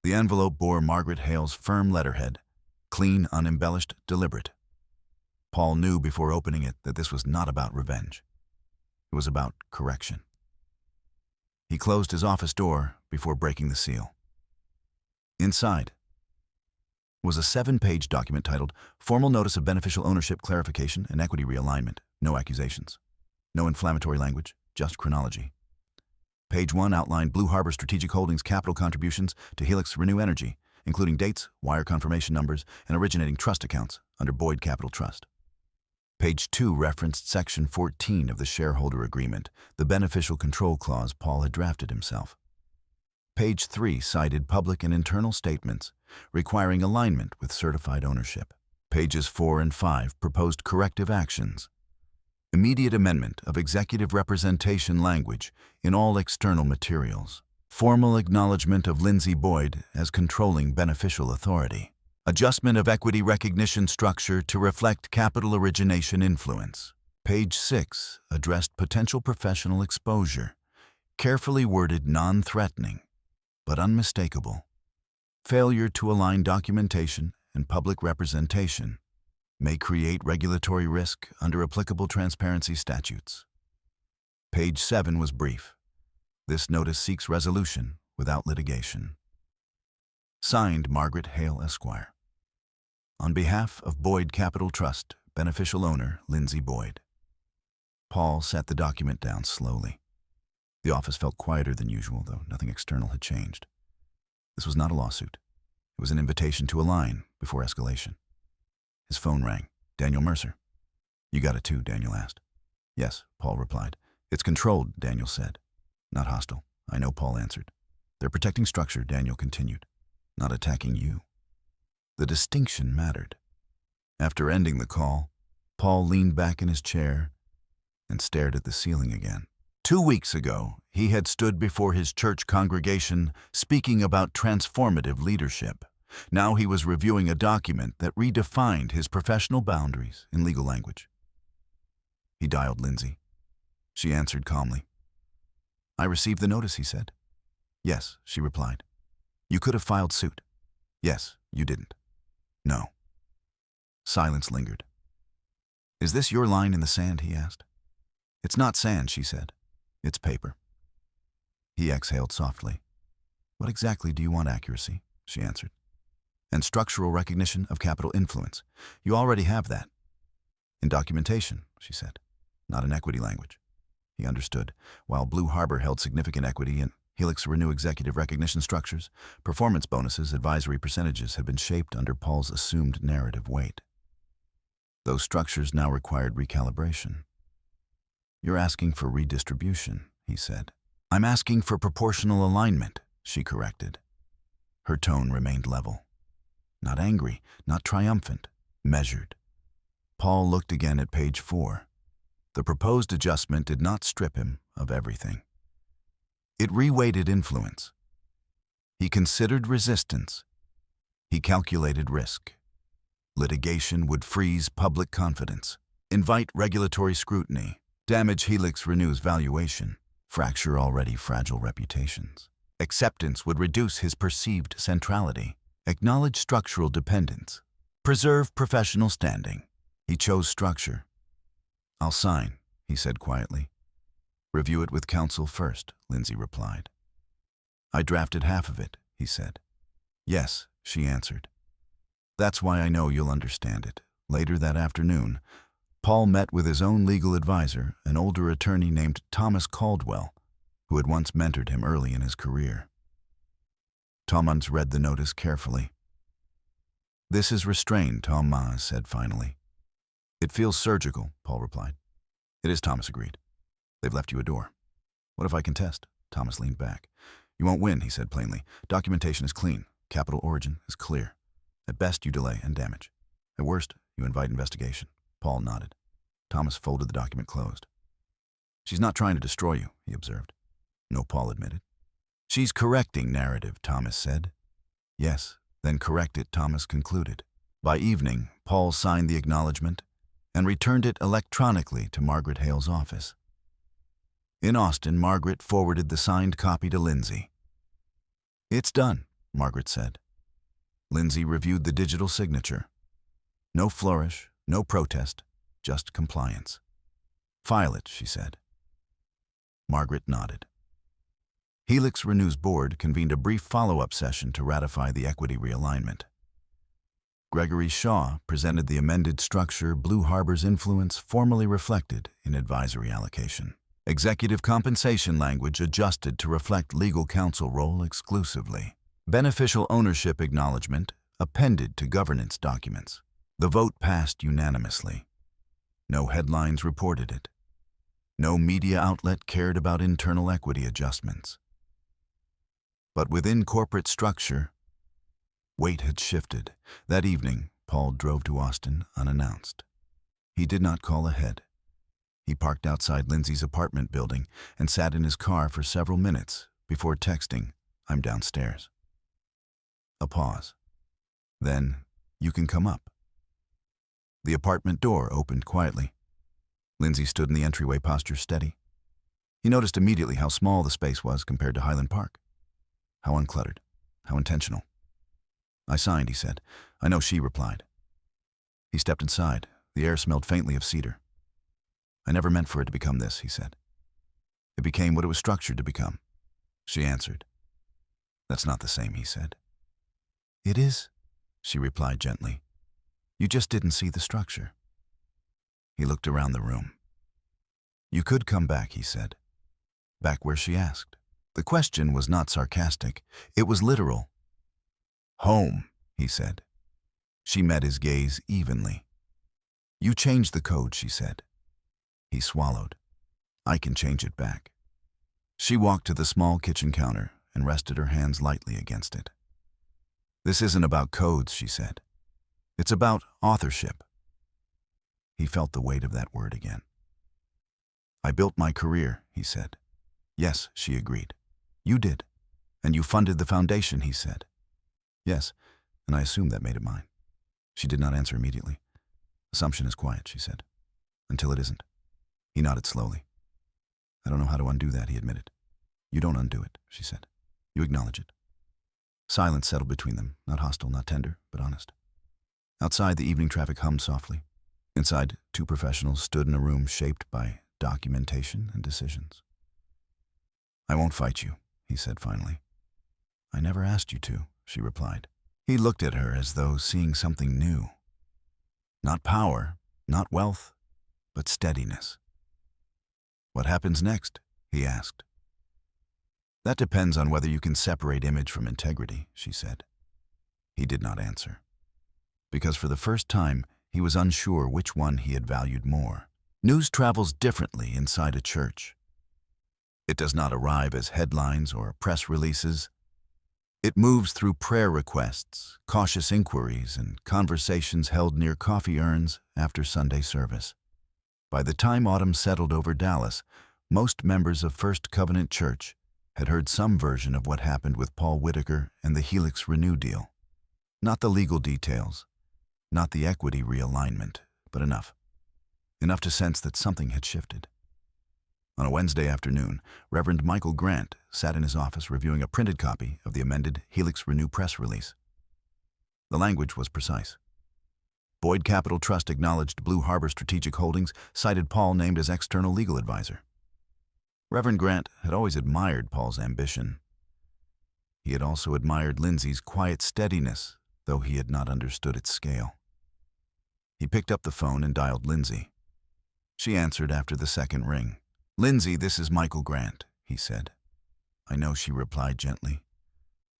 The envelope bore Margaret Hale's firm letterhead, clean, unembellished, deliberate. Paul knew before opening it that this was not about revenge. It was about correction. He closed his office door before breaking the seal. Inside was a 7-page document titled Formal Notice of Beneficial Ownership Clarification and Equity Realignment. No accusations. No inflammatory language, just chronology. Page 1 outlined Blue Harbor Strategic Holdings' capital contributions to Helix Renew Energy, including dates, wire confirmation numbers, and originating trust accounts under Boyd Capital Trust. Page 2 referenced Section 14 of the shareholder agreement, the beneficial control clause Paul had drafted himself. Page 3 cited public and internal statements requiring alignment with certified ownership. Pages 4 and 5 proposed corrective actions. Immediate amendment of executive representation language in all external materials. Formal acknowledgement of Lindsey Boyd as controlling beneficial authority. Adjustment of equity recognition structure to reflect capital origination influence. Page 6 addressed potential professional exposure, carefully worded non-threatening, but unmistakable. Failure to align documentation and public representation may create regulatory risk under applicable transparency statutes. Page 7 was brief. This notice seeks resolution without litigation. Signed, Margaret Hale, Esquire. On behalf of Boyd Capital Trust, beneficial owner Lindsey Boyd. Paul set the document down slowly. The office felt quieter than usual, though nothing external had changed. This was not a lawsuit. It was an invitation to align before escalation. His phone rang. Daniel Mercer. "You got it too?" Daniel asked. "Yes," Paul replied. "It's controlled," Daniel said. "Not hostile." "I know," Paul answered. "They're protecting structure," Daniel continued. "Not attacking you." The distinction mattered. After ending the call, Paul leaned back in his chair and stared at the ceiling again. 2 weeks ago, he had stood before his church congregation speaking about transformative leadership. Now he was reviewing a document that redefined his professional boundaries in legal language. He dialed Lindsey. She answered calmly. "I received the notice," he said. "Yes," she replied. "You could have filed suit." "Yes, you didn't." "No." Silence lingered. "Is this your line in the sand?" he asked. "It's not sand," she said. "It's paper." He exhaled softly. "What exactly do you want accuracy?" she answered. "And structural recognition of capital influence. You already have that." "In documentation," she said, "not in equity language." He understood. While Blue Harbor held significant equity in Helix Renew executive recognition structures, performance bonuses, advisory percentages had been shaped under Paul's assumed narrative weight. Those structures now required recalibration. "You're asking for redistribution," he said. "I'm asking for proportional alignment," she corrected. Her tone remained level. Not angry, not triumphant, measured. Paul looked again at page 4. The proposed adjustment did not strip him of everything. It reweighted influence. He considered resistance. He calculated risk. Litigation would freeze public confidence, invite regulatory scrutiny, damage Helix Renew's valuation, fracture already fragile reputations. Acceptance would reduce his perceived centrality, acknowledge structural dependence, preserve professional standing. He chose structure. "I'll sign," he said quietly. "Review it with counsel first," Lindsey replied. "I drafted half of it," he said. "Yes," she answered. "That's why I know you'll understand it." Later that afternoon, Paul met with his own legal advisor, an older attorney named Thomas Caldwell, who had once mentored him early in his career. Thomas read the notice carefully. "This is restrained," Thomas said finally. "It feels surgical," Paul replied. "It is," Thomas agreed. "They've left you a door." "What if I contest?" Thomas leaned back. "You won't win," he said plainly. "Documentation is clean. Capital origin is clear. At best, you delay and damage. At worst, you invite investigation." Paul nodded. Thomas folded the document closed. "She's not trying to destroy you," he observed. No, Paul admitted. "She's correcting narrative," Thomas said. "Yes, then correct it," Thomas concluded. By evening, Paul signed the acknowledgement and returned it electronically to Margaret Hale's office. In Austin, Margaret forwarded the signed copy to Lindsey. "It's done," Margaret said. Lindsey reviewed the digital signature. No flourish, no protest, just compliance. "File it," she said. Margaret nodded. Helix Renew's board convened a brief follow-up session to ratify the equity realignment. Gregory Shaw presented the amended structure Blue Harbor's influence formally reflected in advisory allocation. Executive compensation language adjusted to reflect legal counsel role exclusively. Beneficial ownership acknowledgement appended to governance documents. The vote passed unanimously. No headlines reported it. No media outlet cared about internal equity adjustments. But within corporate structure, weight had shifted. That evening, Paul drove to Austin unannounced. He did not call ahead. He parked outside Lindsey's apartment building and sat in his car for several minutes before texting, "I'm downstairs." A pause. Then, "You can come up." The apartment door opened quietly. Lindsey stood in the entryway, posture steady. He noticed immediately how small the space was compared to Highland Park. How uncluttered, how intentional. "I signed," he said. "I know," she replied. He stepped inside. The air smelled faintly of cedar. "I never meant for it to become this," he said. "It became what it was structured to become," she answered. "That's not the same," he said. "It is," she replied gently. "You just didn't see the structure." He looked around the room. "You could come back," he said. Back where she asked. The question was not sarcastic. It was literal. "Home," he said. She met his gaze evenly. "You changed the code," she said. He swallowed. "I can change it back." She walked to the small kitchen counter and rested her hands lightly against it. "This isn't about codes," she said. "It's about authorship." He felt the weight of that word again. "I built my career," he said. "Yes," she agreed. "You did. And you funded the foundation," he said. "Yes, and I assumed that made it mine." She did not answer immediately. "Assumption is quiet," she said. "Until it isn't." He nodded slowly. "I don't know how to undo that," he admitted. "You don't undo it," she said. "You acknowledge it." Silence settled between them, not hostile, not tender, but honest. Outside, the evening traffic hummed softly. Inside, two professionals stood in a room shaped by documentation and decisions. "I won't fight you," he said finally. "I never asked you to," she replied. He looked at her as though seeing something new. Not power, not wealth, but steadiness. "What happens next?" he asked. "That depends on whether you can separate image from integrity," she said. He did not answer. Because for the first time, he was unsure which one he had valued more. News travels differently inside a church. It does not arrive as headlines or press releases. It moves through prayer requests, cautious inquiries, and conversations held near coffee urns after Sunday service. By the time autumn settled over Dallas, most members of First Covenant Church had heard some version of what happened with Paul Whitaker and the Helix Renew deal. Not the legal details, not the equity realignment, but enough. Enough to sense that something had shifted. On a Wednesday afternoon, Reverend Michael Grant sat in his office reviewing a printed copy of the amended Helix Renew press release. The language was precise. Boyd Capital Trust acknowledged Blue Harbor Strategic Holdings, cited Paul named as external legal advisor. Reverend Grant had always admired Paul's ambition. He had also admired Lindsey's quiet steadiness, though he had not understood its scale. He picked up the phone and dialed Lindsey. She answered after the second ring. "Lindsey, this is Michael Grant," he said. "I know," she replied gently.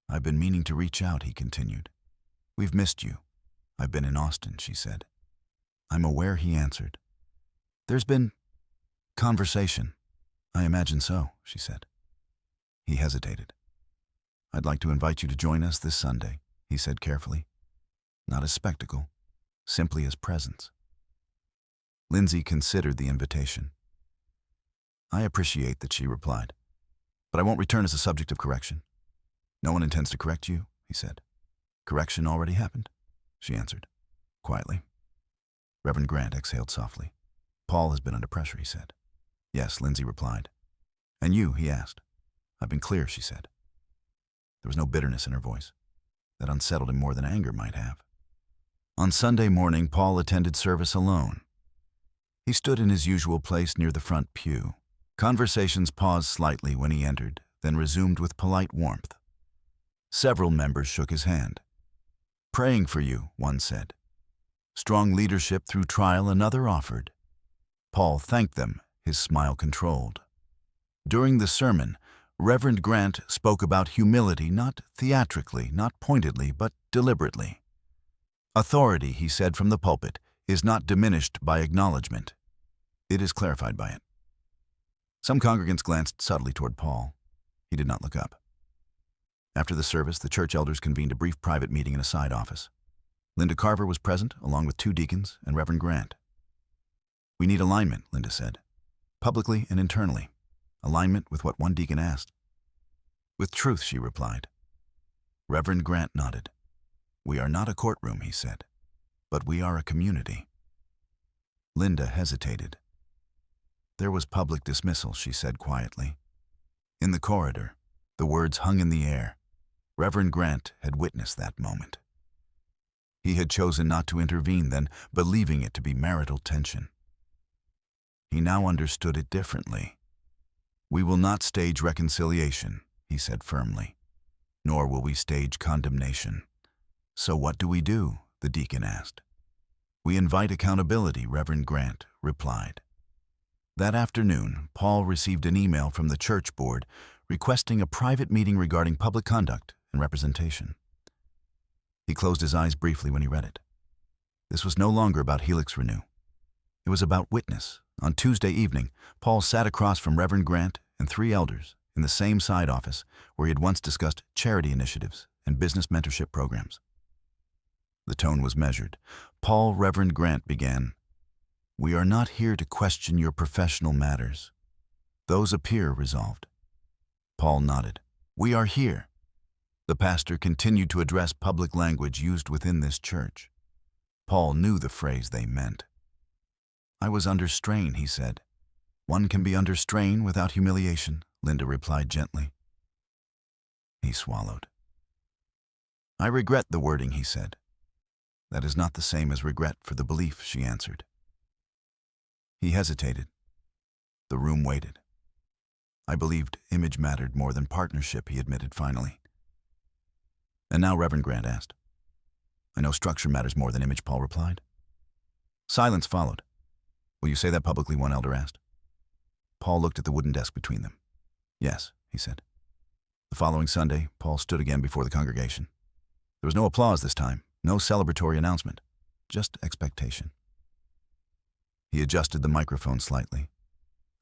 "I've been meaning to reach out," he continued. "We've missed you." "I've been in Austin," she said. "I'm aware," he answered. "There's been conversation." "I imagine so," she said. He hesitated. "I'd like to invite you to join us this Sunday," he said carefully. "Not as spectacle, simply as presence." Lindsey considered the invitation. "I appreciate that," she replied, "but I won't return as a subject of correction." "No one intends to correct you," he said. "Correction already happened," she answered, quietly. Reverend Grant exhaled softly. "Paul has been under pressure," he said. "Yes," Lindsey replied. "And you?" he asked. "I've been clear," she said. There was no bitterness in her voice. That unsettled him more than anger might have. On Sunday morning, Paul attended service alone. He stood in his usual place near the front pew. Conversations paused slightly when he entered, then resumed with polite warmth. Several members shook his hand. "Praying for you," one said. "Strong leadership through trial," another offered. Paul thanked them, his smile controlled. During the sermon, Reverend Grant spoke about humility not theatrically, not pointedly, but deliberately. Authority, he said from the pulpit, is not diminished by acknowledgement. It is clarified by it. Some congregants glanced subtly toward Paul. He did not look up. After the service, the church elders convened a brief private meeting in a side office. Linda Carver was present, along with 2 deacons and Reverend Grant. "We need alignment," Linda said, "publicly and internally. Alignment with what one deacon asked." "With truth," she replied. Reverend Grant nodded. "We are not a courtroom," he said, "but we are a community." Linda hesitated. "There was public dismissal," she said quietly. In the corridor, the words hung in the air. Reverend Grant had witnessed that moment. He had chosen not to intervene then, believing it to be marital tension. He now understood it differently. "We will not stage reconciliation," he said firmly, "nor will we stage condemnation." "So what do we do?" the deacon asked. "We invite accountability," Reverend Grant replied. That afternoon, Paul received an email from the church board requesting a private meeting regarding public conduct and representation. He closed his eyes briefly when he read it. This was no longer about Helix Renew. It was about witness. On Tuesday evening, Paul sat across from Reverend Grant and 3 elders in the same side office where he had once discussed charity initiatives and business mentorship programs. The tone was measured. Paul Reverend Grant began, "We are not here to question your professional matters. Those appear resolved." Paul nodded. "We are here." The pastor continued to address public language used within this church. Paul knew the phrase they meant. "I was under strain," he said. "One can be under strain without humiliation," Linda replied gently. He swallowed. "I regret the wording," he said. "That is not the same as regret for the belief," she answered. He hesitated. The room waited. "I believed image mattered more than partnership," he admitted finally. "And now," Reverend Grant asked. "I know structure matters more than image," Paul replied. Silence followed. "Will you say that publicly?" one elder asked. Paul looked at the wooden desk between them. "Yes," he said. The following Sunday, Paul stood again before the congregation. There was no applause this time, no celebratory announcement, just expectation. He adjusted the microphone slightly.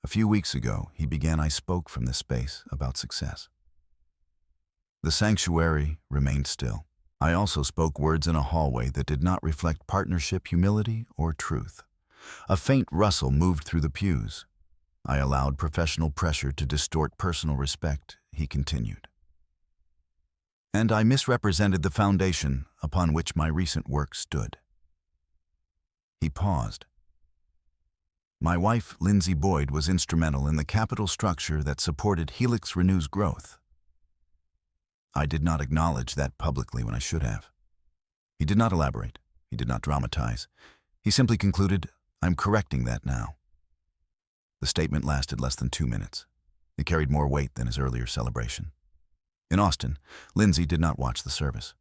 A few weeks ago, he began, "I spoke from this space about success." The sanctuary remained still. I also spoke words in a hallway that did not reflect partnership, humility, or truth. A faint rustle moved through the pews. I allowed professional pressure to distort personal respect, he continued. And I misrepresented the foundation upon which my recent work stood. He paused. My wife, Lindsey Boyd, was instrumental in the capital structure that supported Helix Renew's growth. I did not acknowledge that publicly when I should have. He did not elaborate. He did not dramatize. He simply concluded, "I'm correcting that now." The statement lasted less than 2 minutes. It carried more weight than his earlier celebration. In Austin, Lindsey did not watch the service.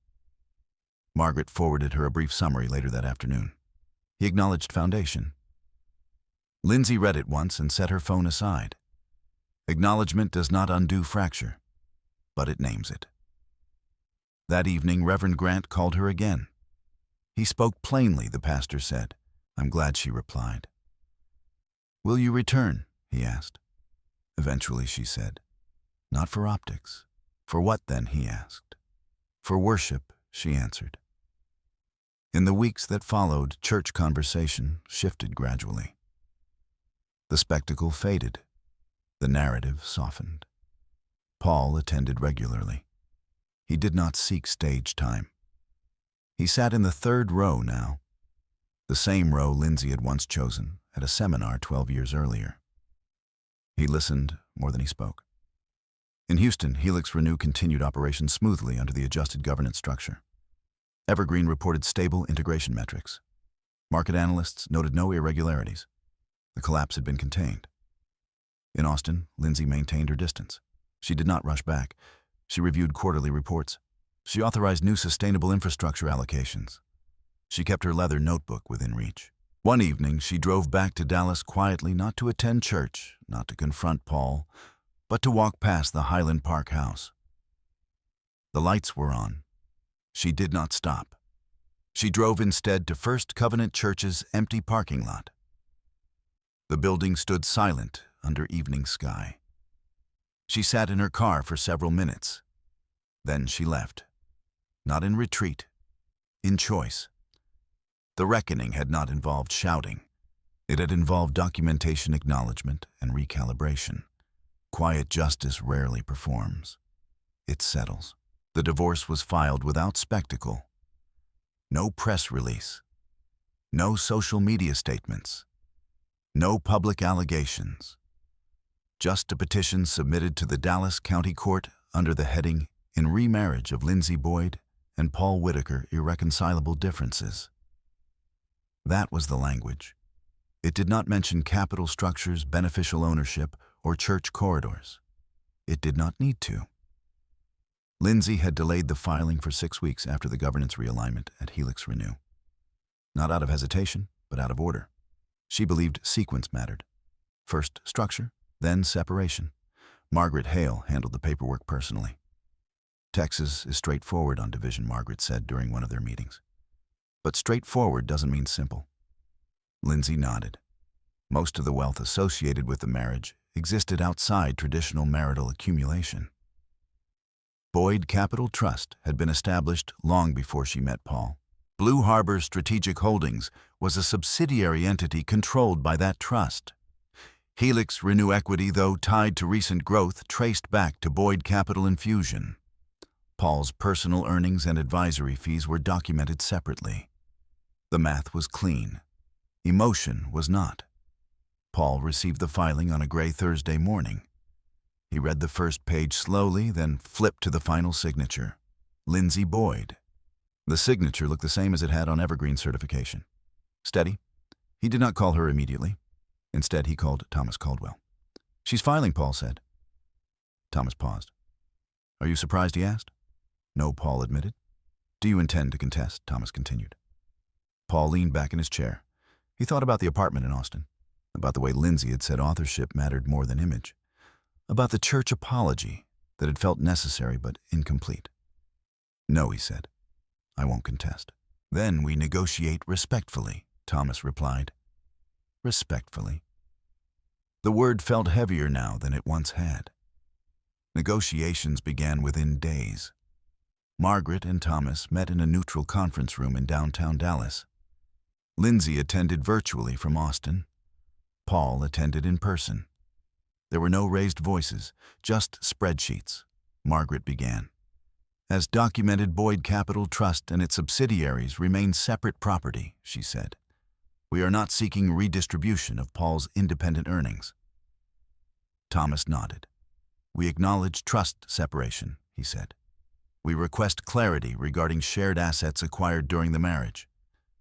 Margaret forwarded her a brief summary later that afternoon. He acknowledged foundation. Lindsey read it once and set her phone aside. Acknowledgement does not undo fracture, but it names it. That evening, Reverend Grant called her again. He spoke plainly, the pastor said. "I'm glad," she replied. "Will you return?" he asked. Eventually, she said. "Not for optics." "For what then?" he asked. "For worship," she answered. In the weeks that followed, church conversation shifted gradually. The spectacle faded. The narrative softened. Paul attended regularly. He did not seek stage time. He sat in the 3rd row now, the same row Lindsey had once chosen at a seminar 12 years earlier. He listened more than he spoke. In Houston, Helix Renew continued operations smoothly under the adjusted governance structure. Evergreen reported stable integration metrics. Market analysts noted no irregularities. The collapse had been contained. In Austin, Lindsey maintained her distance. She did not rush back. She reviewed quarterly reports. She authorized new sustainable infrastructure allocations. She kept her leather notebook within reach. One evening, she drove back to Dallas quietly, not to attend church, not to confront Paul, but to walk past the Highland Park house. The lights were on. She did not stop. She drove instead to First Covenant Church's empty parking lot. The building stood silent under evening sky. She sat in her car for several minutes. Then she left. Not in retreat, in choice. The reckoning had not involved shouting. It had involved documentation, acknowledgement, and recalibration. Quiet justice rarely performs. It settles. The divorce was filed without spectacle. No press release. No social media statements. No public allegations. Just a petition submitted to the Dallas County Court under the heading "In Remarriage of Lindsey Boyd and Paul Whitaker, Irreconcilable Differences." That was the language. It did not mention capital structures, beneficial ownership, or church corridors. It did not need to. Lindsey had delayed the filing for 6 weeks after the governance realignment at Helix Renew. Not out of hesitation, but out of order. She believed sequence mattered. First structure, then separation. Margaret Hale handled the paperwork personally. "Texas is straightforward on division," Margaret said during one of their meetings. But straightforward doesn't mean simple. Lindsey nodded. Most of the wealth associated with the marriage existed outside traditional marital accumulation. Boyd Capital Trust had been established long before she met Paul. Blue Harbor Strategic Holdings was a subsidiary entity controlled by that trust. Helix Renew equity, though tied to recent growth, traced back to Boyd Capital infusion. Paul's personal earnings and advisory fees were documented separately. The math was clean. Emotion was not. Paul received the filing on a gray Thursday morning. He read the first page slowly, then flipped to the final signature. Lindsey Boyd. The signature looked the same as it had on Evergreen certification. Steady. He did not call her immediately. Instead, he called Thomas Caldwell. "She's filing," Paul said. Thomas paused. "Are you surprised?" he asked. "No," Paul admitted. "Do you intend to contest?" Thomas continued. Paul leaned back in his chair. He thought about the apartment in Austin, about the way Lindsey had said authorship mattered more than image, about the church apology that had felt necessary but incomplete. "No," he said. "I won't contest." "Then we negotiate respectfully," Thomas replied. Respectfully. The word felt heavier now than it once had. Negotiations began within days. Margaret and Thomas met in a neutral conference room in downtown Dallas. Lindsey attended virtually from Austin. Paul attended in person. There were no raised voices, just spreadsheets. Margaret began. "As documented, Boyd Capital Trust and its subsidiaries remain separate property," she said. "We are not seeking redistribution of Paul's independent earnings." Thomas nodded. "We acknowledge trust separation," he said. "We request clarity regarding shared assets acquired during the marriage.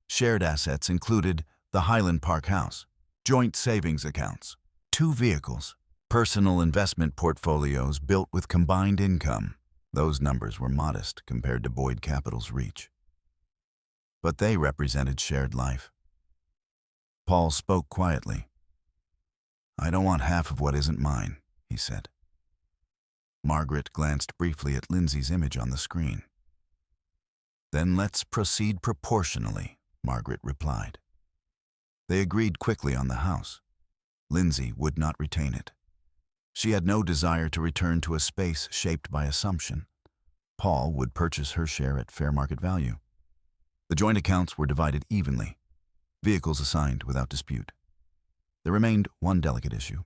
Shared assets included the Highland Park house, joint savings accounts, 2 vehicles, personal investment portfolios built with combined income." Those numbers were modest compared to Boyd Capital's reach. But they represented shared life. Paul spoke quietly. "I don't want half of what isn't mine," he said. Margaret glanced briefly at Lindsey's image on the screen. "Then let's proceed proportionally," Margaret replied. They agreed quickly on the house. Lindsey would not retain it. She had no desire to return to a space shaped by assumption. Paul would purchase her share at fair market value. The joint accounts were divided evenly, vehicles assigned without dispute. There remained one delicate issue.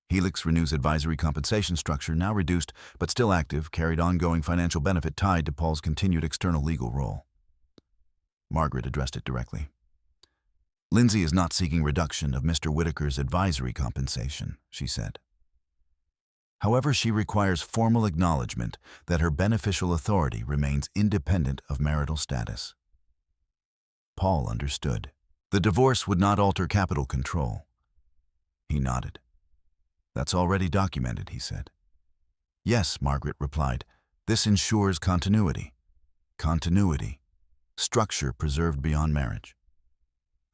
Helix Renew's advisory compensation structure, now reduced but still active, carried ongoing financial benefit tied to Paul's continued external legal role. Margaret addressed it directly. "Lindsey is not seeking reduction of Mr. Whitaker's advisory compensation," she said. "However, she requires formal acknowledgement that her beneficial authority remains independent of marital status." Paul understood. The divorce would not alter capital control. He nodded. "That's already documented," he said. "Yes," Margaret replied. "This ensures continuity." Continuity. Structure preserved beyond marriage.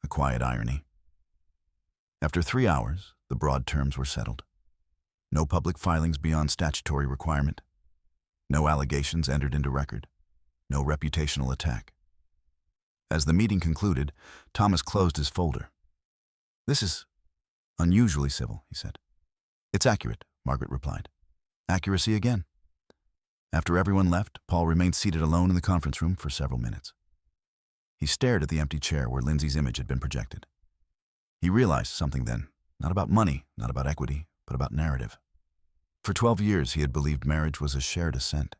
A quiet irony. After 3 hours, the broad terms were settled. No public filings beyond statutory requirement. No allegations entered into record. No reputational attack. As the meeting concluded, Thomas closed his folder. "This is unusually civil," he said. "It's accurate," Margaret replied. "Accuracy again." After everyone left, Paul remained seated alone in the conference room for several minutes. He stared at the empty chair where Lindsey's image had been projected. He realized something then, not about money, not about equity, but about narrative. For 12 years he had believed marriage was a shared ascent.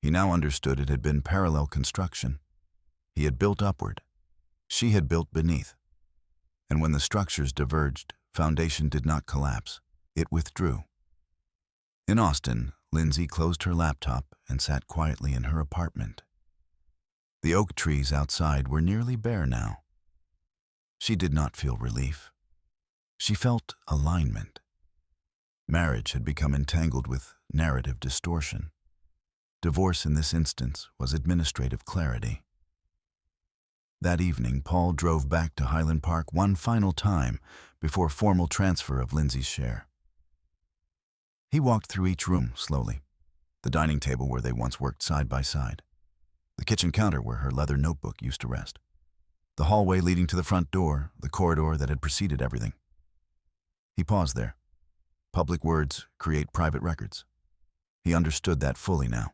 He now understood it had been parallel construction. He had built upward. She had built beneath. And when the structures diverged, foundation did not collapse. It withdrew. In Austin, Lindsey closed her laptop and sat quietly in her apartment. The oak trees outside were nearly bare now. She did not feel relief. She felt alignment. Marriage had become entangled with narrative distortion. Divorce in this instance was administrative clarity. That evening, Paul drove back to Highland Park one final time before formal transfer of Lindsey's share. He walked through each room slowly. The dining table where they once worked side by side. The kitchen counter where her leather notebook used to rest. The hallway leading to the front door, the corridor that had preceded everything. He paused there. Public words create private records. He understood that fully now.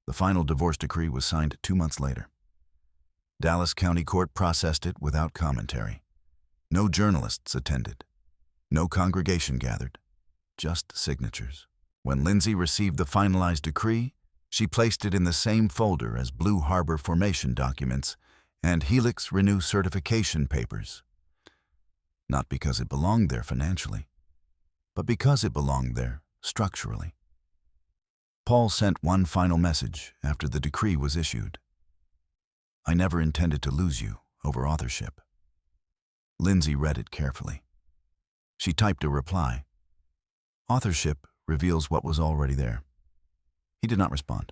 The final divorce decree was signed 2 months later. Dallas County Court processed it without commentary. No journalists attended. No congregation gathered. Just signatures. When Lindsey received the finalized decree, she placed it in the same folder as Blue Harbor formation documents and Helix Renew certification papers. Not because it belonged there financially, but because it belonged there structurally. Paul sent one final message after the decree was issued. "I never intended to lose you over authorship." Lindsey read it carefully. She typed a reply. "Authorship reveals what was already there." He did not respond.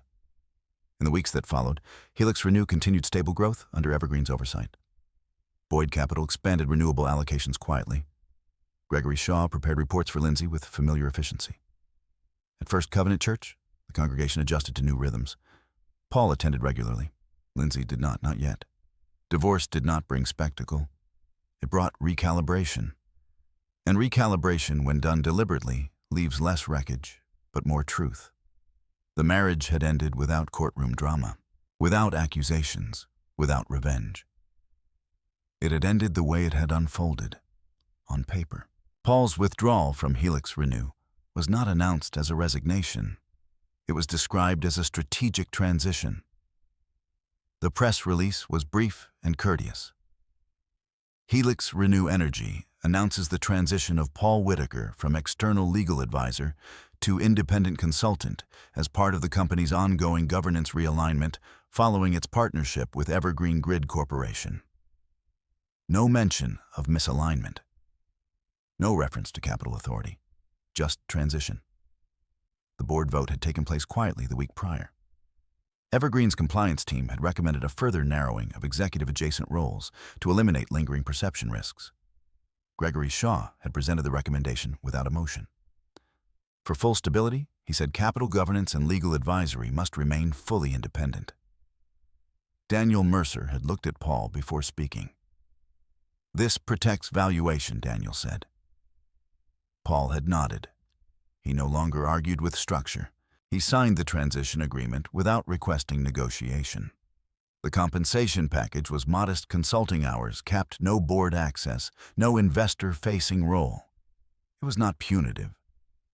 In the weeks that followed, Helix Renew continued stable growth under Evergreen's oversight. Boyd Capital expanded renewable allocations quietly. Gregory Shaw prepared reports for Lindsey with familiar efficiency. At First Covenant Church, the congregation adjusted to new rhythms. Paul attended regularly. Lindsey did not yet. Divorce did not bring spectacle. It brought recalibration. And recalibration, when done deliberately, leaves less wreckage, but more truth. The marriage had ended without courtroom drama, without accusations, without revenge. It had ended the way it had unfolded, on paper. Paul's withdrawal from Helix Renew was not announced as a resignation. It was described as a strategic transition. The press release was brief and courteous. Helix Renew Energy announces the transition of Paul Whitaker from external legal advisor to independent consultant as part of the company's ongoing governance realignment following its partnership with Evergreen Grid Corporation. No mention of misalignment. No reference to capital authority. Just transition. The board vote had taken place quietly the week prior. Evergreen's compliance team had recommended a further narrowing of executive-adjacent roles to eliminate lingering perception risks. Gregory Shaw had presented the recommendation without emotion. For full stability, he said capital governance and legal advisory must remain fully independent. Daniel Mercer had looked at Paul before speaking. "This protects valuation," Daniel said. Paul had nodded. He no longer argued with structure. He signed the transition agreement without requesting negotiation. The compensation package was modest consulting hours, capped no board access, no investor-facing role. It was not punitive.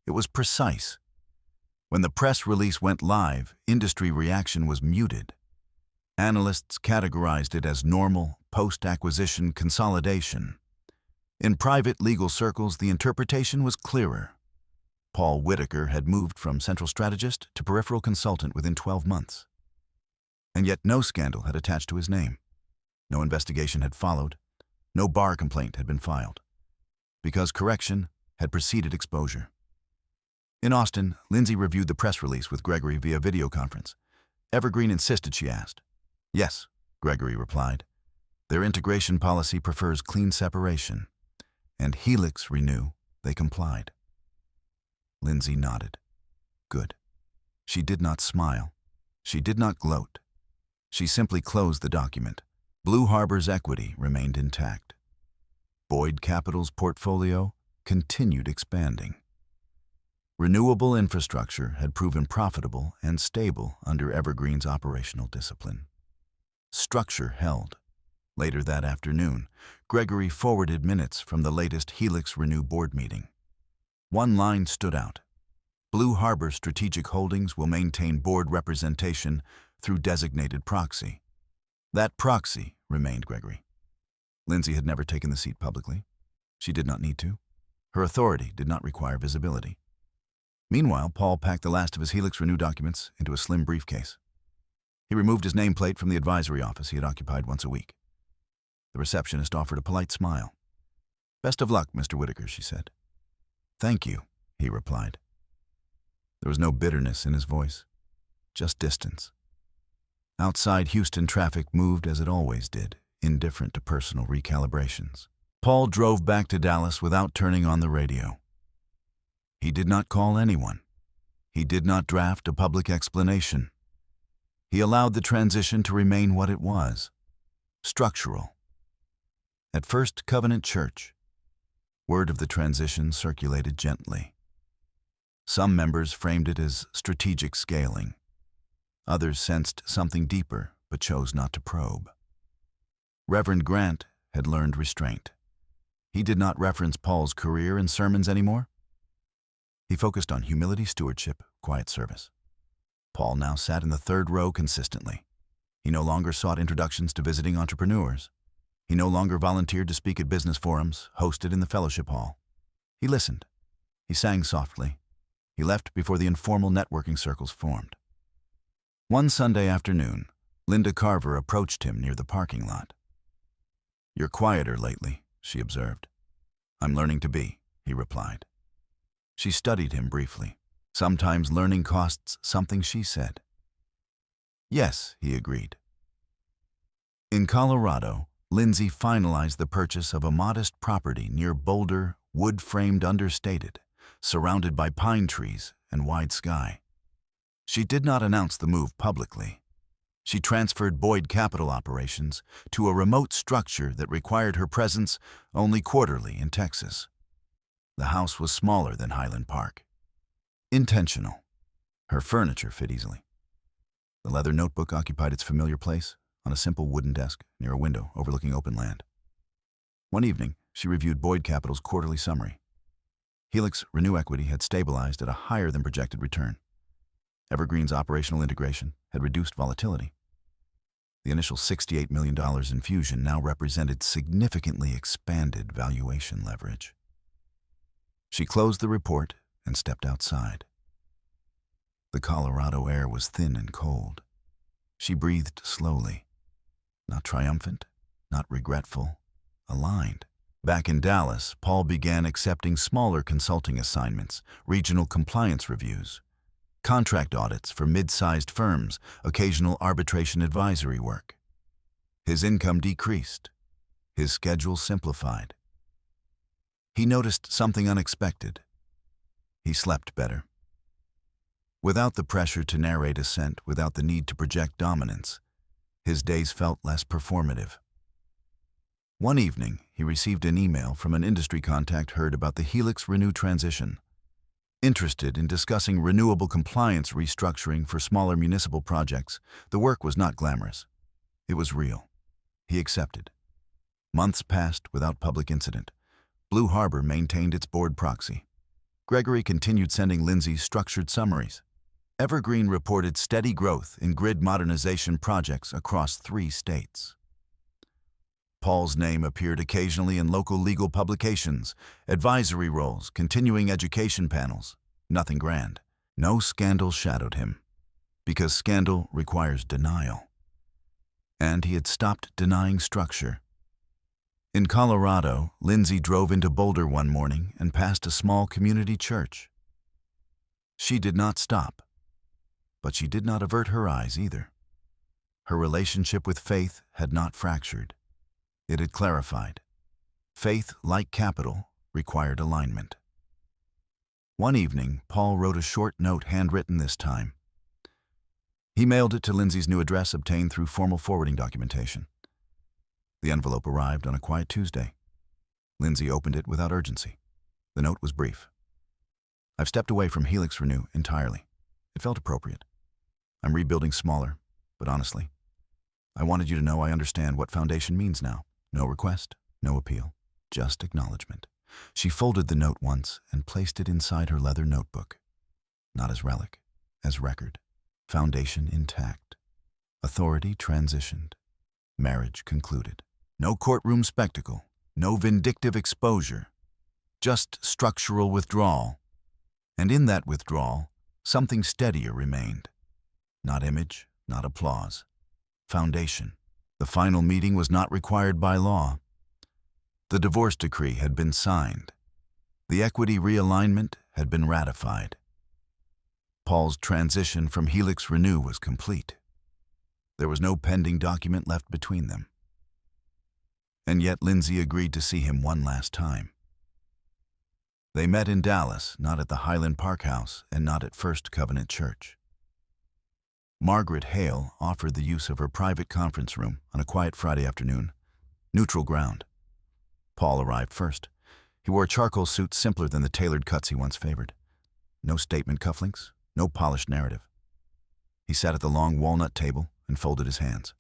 It was precise. When the press release went live, industry reaction was muted. Analysts categorized it as normal post-acquisition consolidation. In private legal circles, the interpretation was clearer. Paul Whitaker had moved from central strategist to peripheral consultant within 12 months. And yet no scandal had attached to his name. No investigation had followed. No bar complaint had been filed. Because correction had preceded exposure. In Austin, Lindsey reviewed the press release with Gregory via video conference. Evergreen insisted she asked. "Yes," Gregory replied. "Their integration policy prefers clean separation." And Helix Renew, they complied. Lindsey nodded. Good. She did not smile. She did not gloat. She simply closed the document. Blue Harbor's equity remained intact. Boyd Capital's portfolio continued expanding. Renewable infrastructure had proven profitable and stable under Evergreen's operational discipline. Structure held. Later that afternoon, Gregory forwarded minutes from the latest Helix Renew board meeting. One line stood out. Blue Harbor Strategic Holdings will maintain board representation through designated proxy. That proxy remained Gregory. Lindsey had never taken the seat publicly. She did not need to. Her authority did not require visibility. Meanwhile, Paul packed the last of his Helix Renew documents into a slim briefcase. He removed his nameplate from the advisory office he had occupied once a week. The receptionist offered a polite smile. "Best of luck, Mr. Whitaker," she said. "Thank you," he replied. There was no bitterness in his voice, just distance. Outside, Houston traffic moved as it always did, indifferent to personal recalibrations. Paul drove back to Dallas without turning on the radio. He did not call anyone. He did not draft a public explanation. He allowed the transition to remain what it was, structural. At First Covenant Church, word of the transition circulated gently. Some members framed it as strategic scaling. Others sensed something deeper, but chose not to probe. Reverend Grant had learned restraint. He did not reference Paul's career in sermons anymore. He focused on humility, stewardship, quiet service. Paul now sat in the third row consistently. He no longer sought introductions to visiting entrepreneurs. He no longer volunteered to speak at business forums hosted in the fellowship hall. He listened. He sang softly. He left before the informal networking circles formed. One Sunday afternoon, Linda Carver approached him near the parking lot. "You're quieter lately," she observed. "I'm learning to be," he replied. She studied him briefly. Sometimes learning costs something, she said. "Yes," he agreed. In Colorado, Lindsey finalized the purchase of a modest property near Boulder, wood-framed understated, surrounded by pine trees and wide sky. She did not announce the move publicly. She transferred Boyd Capital operations to a remote structure that required her presence only quarterly in Texas. The house was smaller than Highland Park. Intentional. Her furniture fit easily. The leather notebook occupied its familiar place on a simple wooden desk near a window overlooking open land. One evening, she reviewed Boyd Capital's quarterly summary. Helix Renew equity had stabilized at a higher than projected return. Evergreen's operational integration had reduced volatility. The initial $68 million infusion now represented significantly expanded valuation leverage. She closed the report and stepped outside. The Colorado air was thin and cold. She breathed slowly. Not triumphant, not regretful, aligned. Back in Dallas, Paul began accepting smaller consulting assignments, regional compliance reviews, contract audits for mid-sized firms, occasional arbitration advisory work. His income decreased. His schedule simplified. He noticed something unexpected. He slept better. Without the pressure to narrate ascent, without the need to project dominance, his days felt less performative. One evening, he received an email from an industry contact heard about the Helix Renew transition. Interested in discussing renewable compliance restructuring for smaller municipal projects, the work was not glamorous. It was real. He accepted. Months passed without public incident. Blue Harbor maintained its board proxy. Gregory continued sending Lindsey structured summaries. Evergreen reported steady growth in grid modernization projects across 3 states. Paul's name appeared occasionally in local legal publications, advisory roles, continuing education panels. Nothing grand. No scandal shadowed him, because scandal requires denial. And he had stopped denying structure. In Colorado, Lindsey drove into Boulder one morning and passed a small community church. She did not stop, but she did not avert her eyes either. Her relationship with faith had not fractured. It had clarified. Faith, like capital, required alignment. One evening, Paul wrote a short note, handwritten this time. He mailed it to Lindsey's new address, obtained through formal forwarding documentation. The envelope arrived on a quiet Tuesday. Lindsey opened it without urgency. The note was brief. I've stepped away from Helix Renew entirely. It felt appropriate. I'm rebuilding smaller, but honestly, I wanted you to know I understand what foundation means now. No request, no appeal, just acknowledgement. She folded the note once and placed it inside her leather notebook. Not as relic, as record. Foundation intact. Authority transitioned. Marriage concluded. No courtroom spectacle. No vindictive exposure. Just structural withdrawal. And in that withdrawal, something steadier remained. Not image, not applause. Foundation. The final meeting was not required by law. The divorce decree had been signed. The equity realignment had been ratified. Paul's transition from Helix Renew was complete. There was no pending document left between them. And yet Lindsey agreed to see him one last time. They met in Dallas, not at the Highland Park House and not at First Covenant Church. Margaret Hale offered the use of her private conference room on a quiet Friday afternoon. Neutral ground. Paul arrived first. He wore a charcoal suit simpler than the tailored cuts he once favored. No statement cufflinks, no polished narrative. He sat at the long walnut table and folded his hands.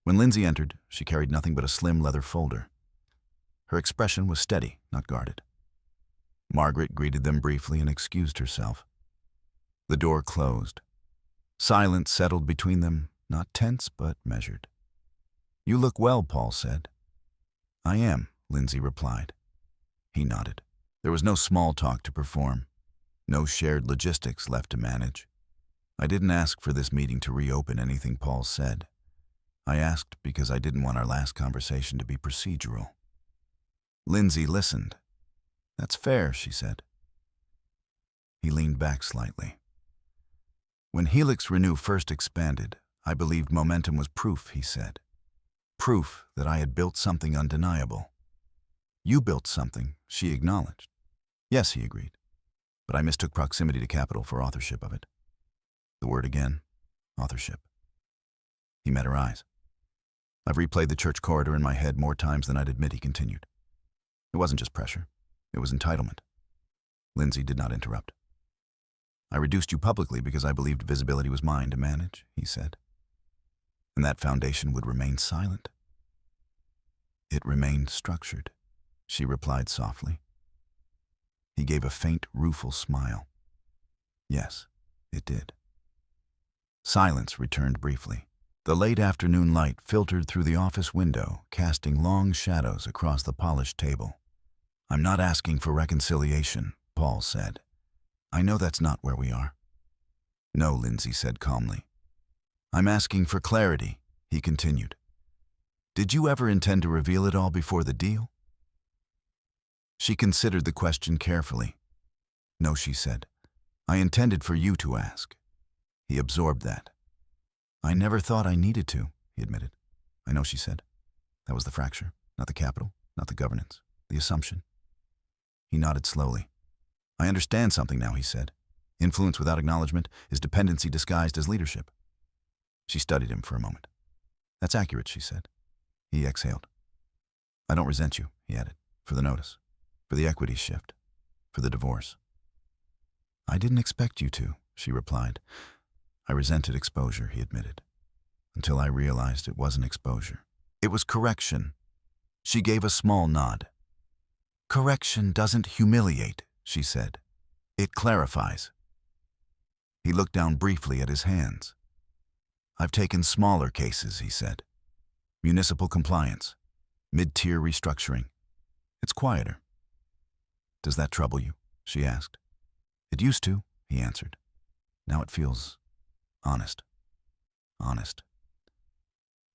When Lindsey entered, she carried nothing but a slim leather folder. Her expression was steady, not guarded. Margaret greeted them briefly and excused herself. The door closed. Silence settled between them, not tense but measured. "You look well," Paul said. "I am," Lindsey replied. He nodded. There was no small talk to perform, no shared logistics left to manage. "I didn't ask for this meeting to reopen anything," Paul said. "I asked because I didn't want our last conversation to be procedural." Lindsey listened. "That's fair," she said. He leaned back slightly. "When Helix Renew first expanded, I believed momentum was proof," he said. "Proof that I had built something undeniable." "You built something," she acknowledged. "Yes," he agreed, "but I mistook proximity to capital for authorship of it." The word again, authorship. He met her eyes. "I've replayed the church corridor in my head more times than I'd admit," he continued. It wasn't just pressure. It was entitlement. Lindsey did not interrupt. "I reduced you publicly because I believed visibility was mine to manage," he said. "And that foundation would remain silent." "It remained structured," she replied softly. He gave a faint, rueful smile. "Yes, it did." Silence returned briefly. The late afternoon light filtered through the office window, casting long shadows across the polished table. "I'm not asking for reconciliation," Paul said. "I know that's not where we are." "No," Lindsey said calmly. "I'm asking for clarity," he continued. "Did you ever intend to reveal it all before the deal?" She considered the question carefully. "No," she said. "I intended for you to ask." He absorbed that. "I never thought I needed to," he admitted. "I know," she said. "That was the fracture, not the capital, not the governance, the assumption." He nodded slowly. "I understand something now," he said. "Influence without acknowledgement is dependency disguised as leadership." She studied him for a moment. "That's accurate," she said. He exhaled. "I don't resent you," he added, "for the notice, for the equity shift, for the divorce." "I didn't expect you to," she replied. "I resented exposure," he admitted, "until I realized it wasn't exposure. It was correction." She gave a small nod. "Correction doesn't humiliate," she said. "It clarifies." He looked down briefly at his hands. "I've taken smaller cases," he said. "Municipal compliance, mid-tier restructuring. It's quieter." "Does that trouble you?" she asked. "It used to," he answered. "Now it feels honest. Honest."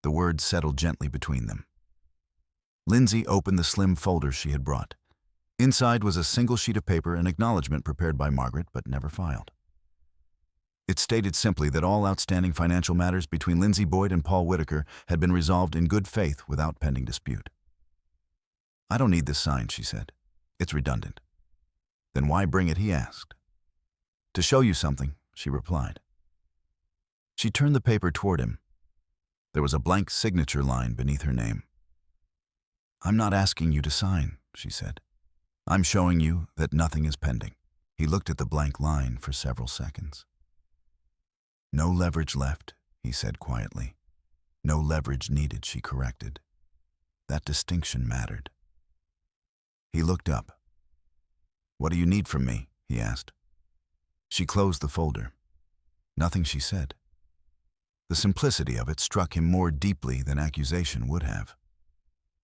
The words settled gently between them. Lindsey opened the slim folder she had brought. Inside was a single sheet of paper, an acknowledgement prepared by Margaret but never filed. It stated simply that all outstanding financial matters between Lindsey Boyd and Paul Whitaker had been resolved in good faith without pending dispute. "I don't need this signed," she said. "It's redundant." Then why bring it, he asked. To show you something, she replied. She turned the paper toward him. There was a blank signature line beneath her name. I'm not asking you to sign, she said. I'm showing you that nothing is pending. He looked at the blank line for several seconds. No leverage left, he said quietly. No leverage needed, she corrected. That distinction mattered. He looked up. What do you need from me? He asked. She closed the folder. Nothing, she said. The simplicity of it struck him more deeply than accusation would have.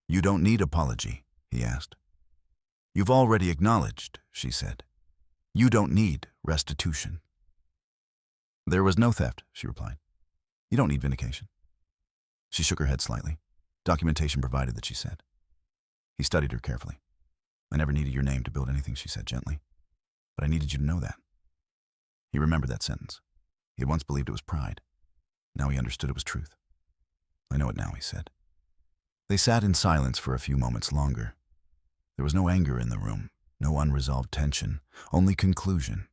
You don't need apology, he asked. You've already acknowledged, she said. You don't need restitution. There was no theft, she replied. You don't need vindication. She shook her head slightly. Documentation provided that, she said. He studied her carefully. I never needed your name to build anything, she said gently. But I needed you to know that. He remembered that sentence. He had once believed it was pride. Now he understood it was truth. I know it now, he said. They sat in silence for a few moments longer. There was no anger in the room, no unresolved tension, only conclusion.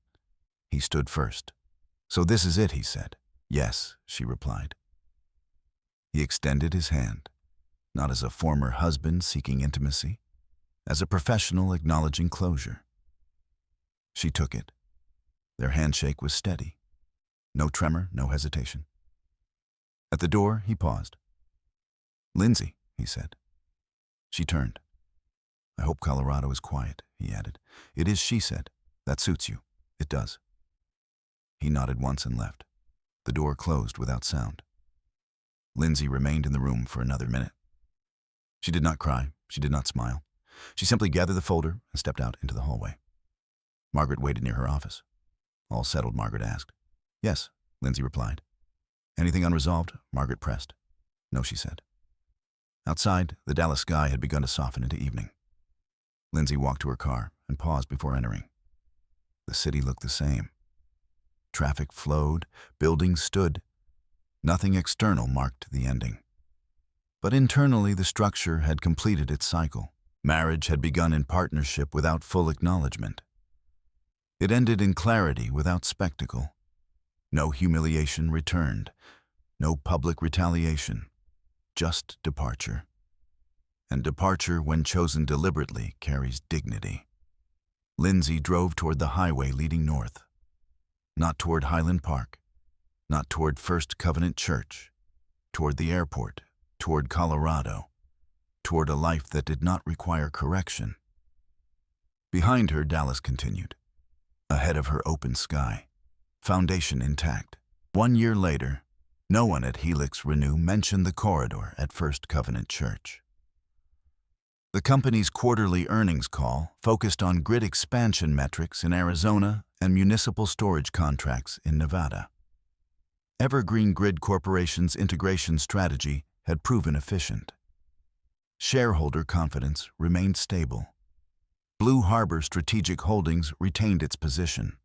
He stood first. So this is it, he said. Yes, she replied. He extended his hand, not as a former husband seeking intimacy, as a professional acknowledging closure. She took it. Their handshake was steady. No tremor, no hesitation. At the door, he paused. Lindsey, he said. She turned. I hope Colorado is quiet, he added. It is, she said. That suits you. It does. He nodded once and left. The door closed without sound. Lindsey remained in the room for another minute. She did not cry. She did not smile. She simply gathered the folder and stepped out into the hallway. Margaret waited near her office. All settled, Margaret asked. Yes, Lindsey replied. Anything unresolved? Margaret pressed. No, she said. Outside, the Dallas sky had begun to soften into evening. Lindsey walked to her car and paused before entering. The city looked the same. Traffic flowed, buildings stood. Nothing external marked the ending. But internally, the structure had completed its cycle. Marriage had begun in partnership without full acknowledgement. It ended in clarity without spectacle. No humiliation returned, no public retaliation, just departure. And departure, when chosen deliberately, carries dignity. Lindsey drove toward the highway leading north. Not toward Highland Park, not toward First Covenant Church, toward the airport, toward Colorado, toward a life that did not require correction. Behind her, Dallas continued. Ahead of her, open sky, foundation intact. 1 year later, no one at Helix Renew mentioned the corridor at First Covenant Church. The company's quarterly earnings call focused on grid expansion metrics in Arizona and municipal storage contracts in Nevada. Evergreen Grid Corporation's integration strategy had proven efficient. Shareholder confidence remained stable. Blue Harbor Strategic Holdings retained its position.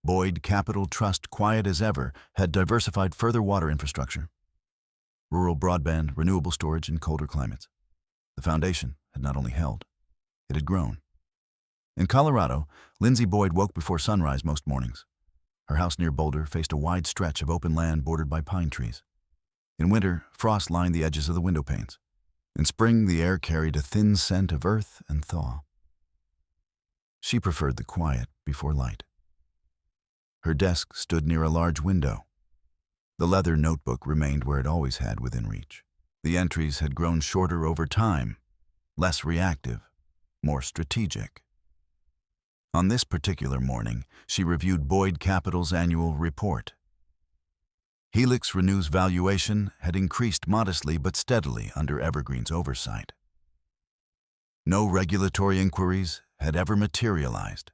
Boyd Capital Trust, quiet as ever, had diversified further water infrastructure. Rural broadband, renewable storage in colder climates. The foundation had not only held, it had grown. In Colorado, Lindsey Boyd woke before sunrise most mornings. Her house near Boulder faced a wide stretch of open land bordered by pine trees. In winter, frost lined the edges of the window panes. In spring, the air carried a thin scent of earth and thaw. She preferred the quiet before light. Her desk stood near a large window. The leather notebook remained where it always had, within reach. The entries had grown shorter over time, less reactive, more strategic. On this particular morning, she reviewed Boyd Capital's annual report. Helix Renew's valuation had increased modestly but steadily under Evergreen's oversight. No regulatory inquiries had ever materialized.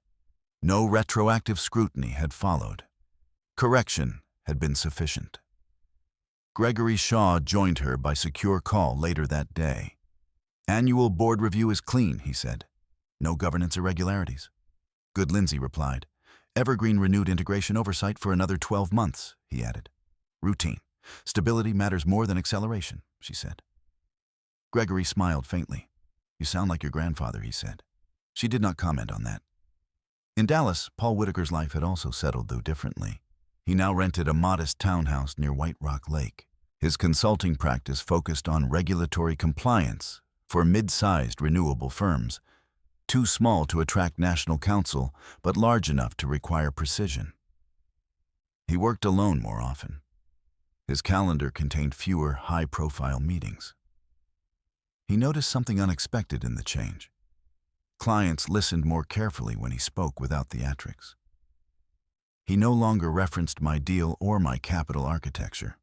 No retroactive scrutiny had followed. Correction had been sufficient. Gregory Shaw joined her by secure call later that day. Annual board review is clean, he said. No governance irregularities. Good, Lindsey replied. Evergreen renewed integration oversight for another 12 months, he added. Routine. Stability matters more than acceleration, she said. Gregory smiled faintly. You sound like your grandfather, he said. She did not comment on that. In Dallas, Paul Whitaker's life had also settled, though differently. He now rented a modest townhouse near White Rock Lake. His consulting practice focused on regulatory compliance for mid-sized renewable firms, too small to attract national counsel, but large enough to require precision. He worked alone more often. His calendar contained fewer high-profile meetings. He noticed something unexpected in the change. Clients listened more carefully when he spoke without theatrics. He no longer referenced my deal or my capital architecture.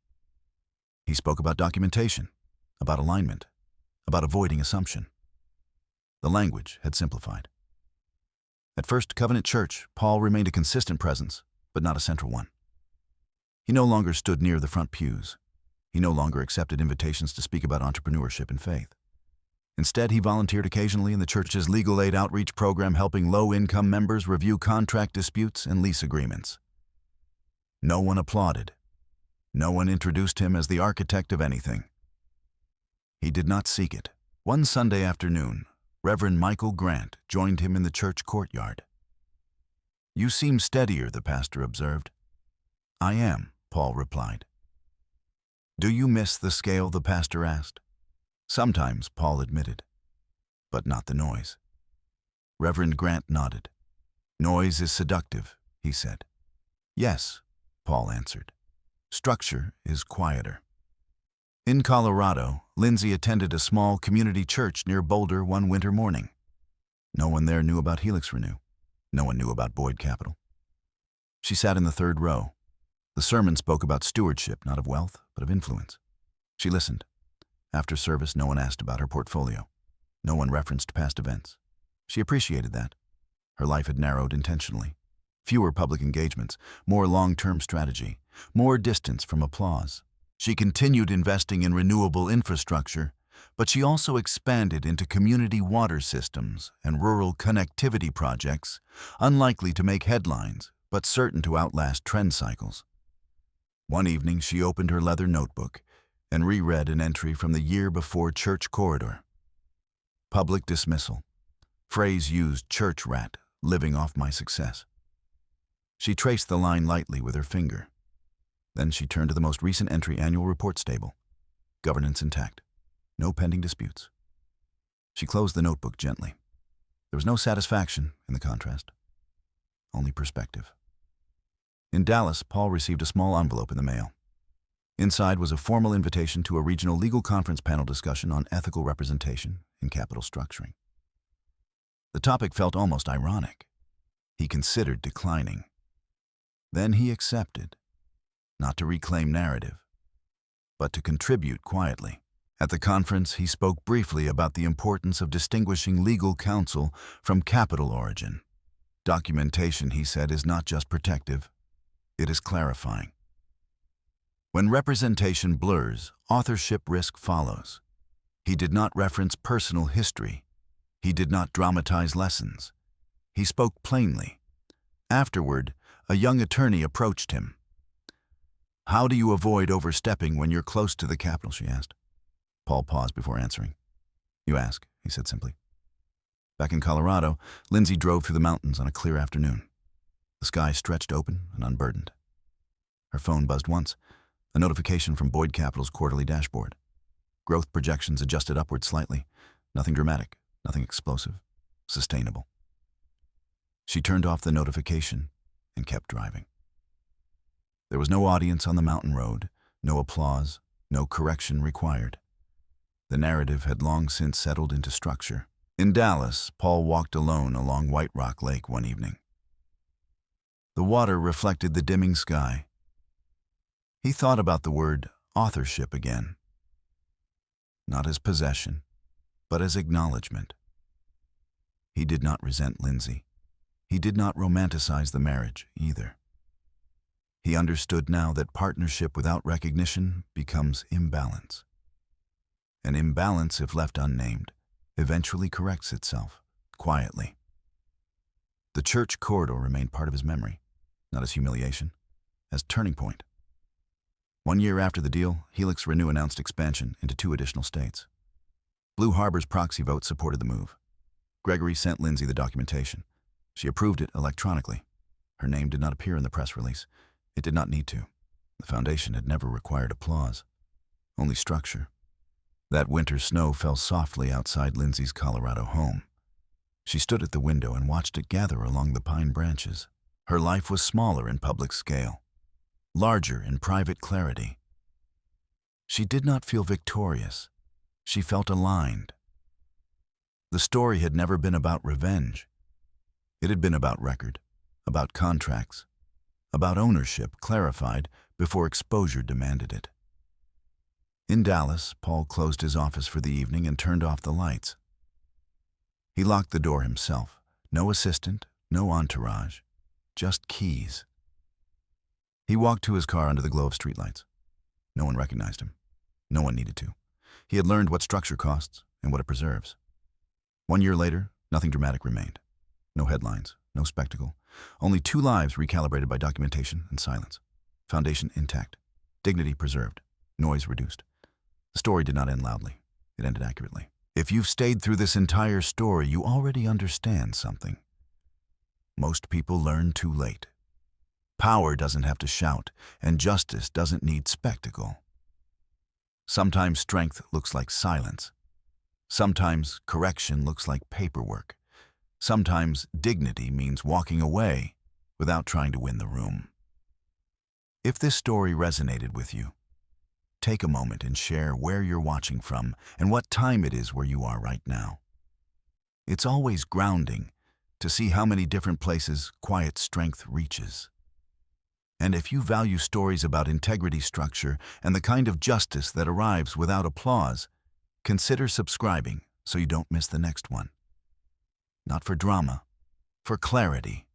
He spoke about documentation, about alignment, about avoiding assumption. The language had simplified. At First Covenant Church, Paul remained a consistent presence, but not a central one. He no longer stood near the front pews. He no longer accepted invitations to speak about entrepreneurship and faith. Instead, he volunteered occasionally in the church's legal aid outreach program, helping low-income members review contract disputes and lease agreements. No one applauded. No one introduced him as the architect of anything. He did not seek it. One Sunday afternoon, Reverend Michael Grant joined him in the church courtyard. "You seem steadier," the pastor observed. "I am," Paul replied. "Do you miss the scale?" the pastor asked. "Sometimes," Paul admitted, "but not the noise." Reverend Grant nodded. "Noise is seductive," he said. "Yes," Paul answered. "Structure is quieter." In Colorado, Lindsey attended a small community church near Boulder one winter morning. No one there knew about Helix Renew. No one knew about Boyd Capital. She sat in the third row. The sermon spoke about stewardship, not of wealth, but of influence. She listened. After service, no one asked about her portfolio. No one referenced past events. She appreciated that. Her life had narrowed intentionally. Fewer public engagements, more long-term strategy, more distance from applause. She continued investing in renewable infrastructure, but she also expanded into community water systems and rural connectivity projects, unlikely to make headlines, but certain to outlast trend cycles. One evening, she opened her leather notebook and reread an entry from the year before church corridor. Public dismissal. Phrase used: church rat, living off my success. She traced the line lightly with her finger. Then she turned to the most recent entry: annual report stable. Governance intact. No pending disputes. She closed the notebook gently. There was no satisfaction in the contrast. Only perspective. In Dallas, Paul received a small envelope in the mail. Inside was a formal invitation to a regional legal conference panel discussion on ethical representation in capital structuring. The topic felt almost ironic. He considered declining. Then he accepted, not to reclaim narrative, but to contribute quietly. At the conference, he spoke briefly about the importance of distinguishing legal counsel from capital origin. Documentation, he said, is not just protective, it is clarifying. When representation blurs, authorship risk follows. He did not reference personal history. He did not dramatize lessons. He spoke plainly. Afterward, a young attorney approached him. "How do you avoid overstepping when you're close to the capital?" she asked. Paul paused before answering. "You ask," he said simply. Back in Colorado, Lindsey drove through the mountains on a clear afternoon. The sky stretched open and unburdened. Her phone buzzed once, a notification from Boyd Capital's quarterly dashboard. Growth projections adjusted upward slightly. Nothing dramatic, nothing explosive, sustainable. She turned off the notification and kept driving. There was no audience on the mountain road, no applause, no correction required. The narrative had long since settled into structure. In Dallas, Paul walked alone along White Rock Lake one evening. The water reflected the dimming sky. He thought about the word authorship again. Not as possession, but as acknowledgement. He did not resent Lindsey. He did not romanticize the marriage either. He understood now that partnership without recognition becomes imbalance. An imbalance, if left unnamed, eventually corrects itself, quietly. The church corridor remained part of his memory, not as humiliation, as turning point. 1 year after the deal, Helix Renew announced expansion into 2 additional states. Blue Harbor's proxy vote supported the move. Gregory sent Lindsey the documentation. She approved it electronically. Her name did not appear in the press release. It did not need to. The foundation had never required applause, only structure. That winter snow fell softly outside Lindsey's Colorado home. She stood at the window and watched it gather along the pine branches. Her life was smaller in public scale, larger in private clarity. She did not feel victorious. She felt aligned. The story had never been about revenge. It had been about record, about contracts, about ownership clarified before exposure demanded it. In Dallas, Paul closed his office for the evening and turned off the lights. He locked the door himself. No assistant, no entourage, just keys. He walked to his car under the glow of streetlights. No one recognized him. No one needed to. He had learned what structure costs and what it preserves. 1 year later, nothing dramatic remained. No headlines, no spectacle. Only 2 lives recalibrated by documentation and silence. Foundation intact. Dignity preserved. Noise reduced. The story did not end loudly. It ended accurately. If you've stayed through this entire story, you already understand something. Most people learn too late. Power doesn't have to shout, and justice doesn't need spectacle. Sometimes strength looks like silence. Sometimes correction looks like paperwork. Sometimes dignity means walking away without trying to win the room. If this story resonated with you, take a moment and share where you're watching from and what time it is where you are right now. It's always grounding to see how many different places quiet strength reaches. And if you value stories about integrity, structure, and the kind of justice that arrives without applause, consider subscribing so you don't miss the next one. Not for drama, for clarity.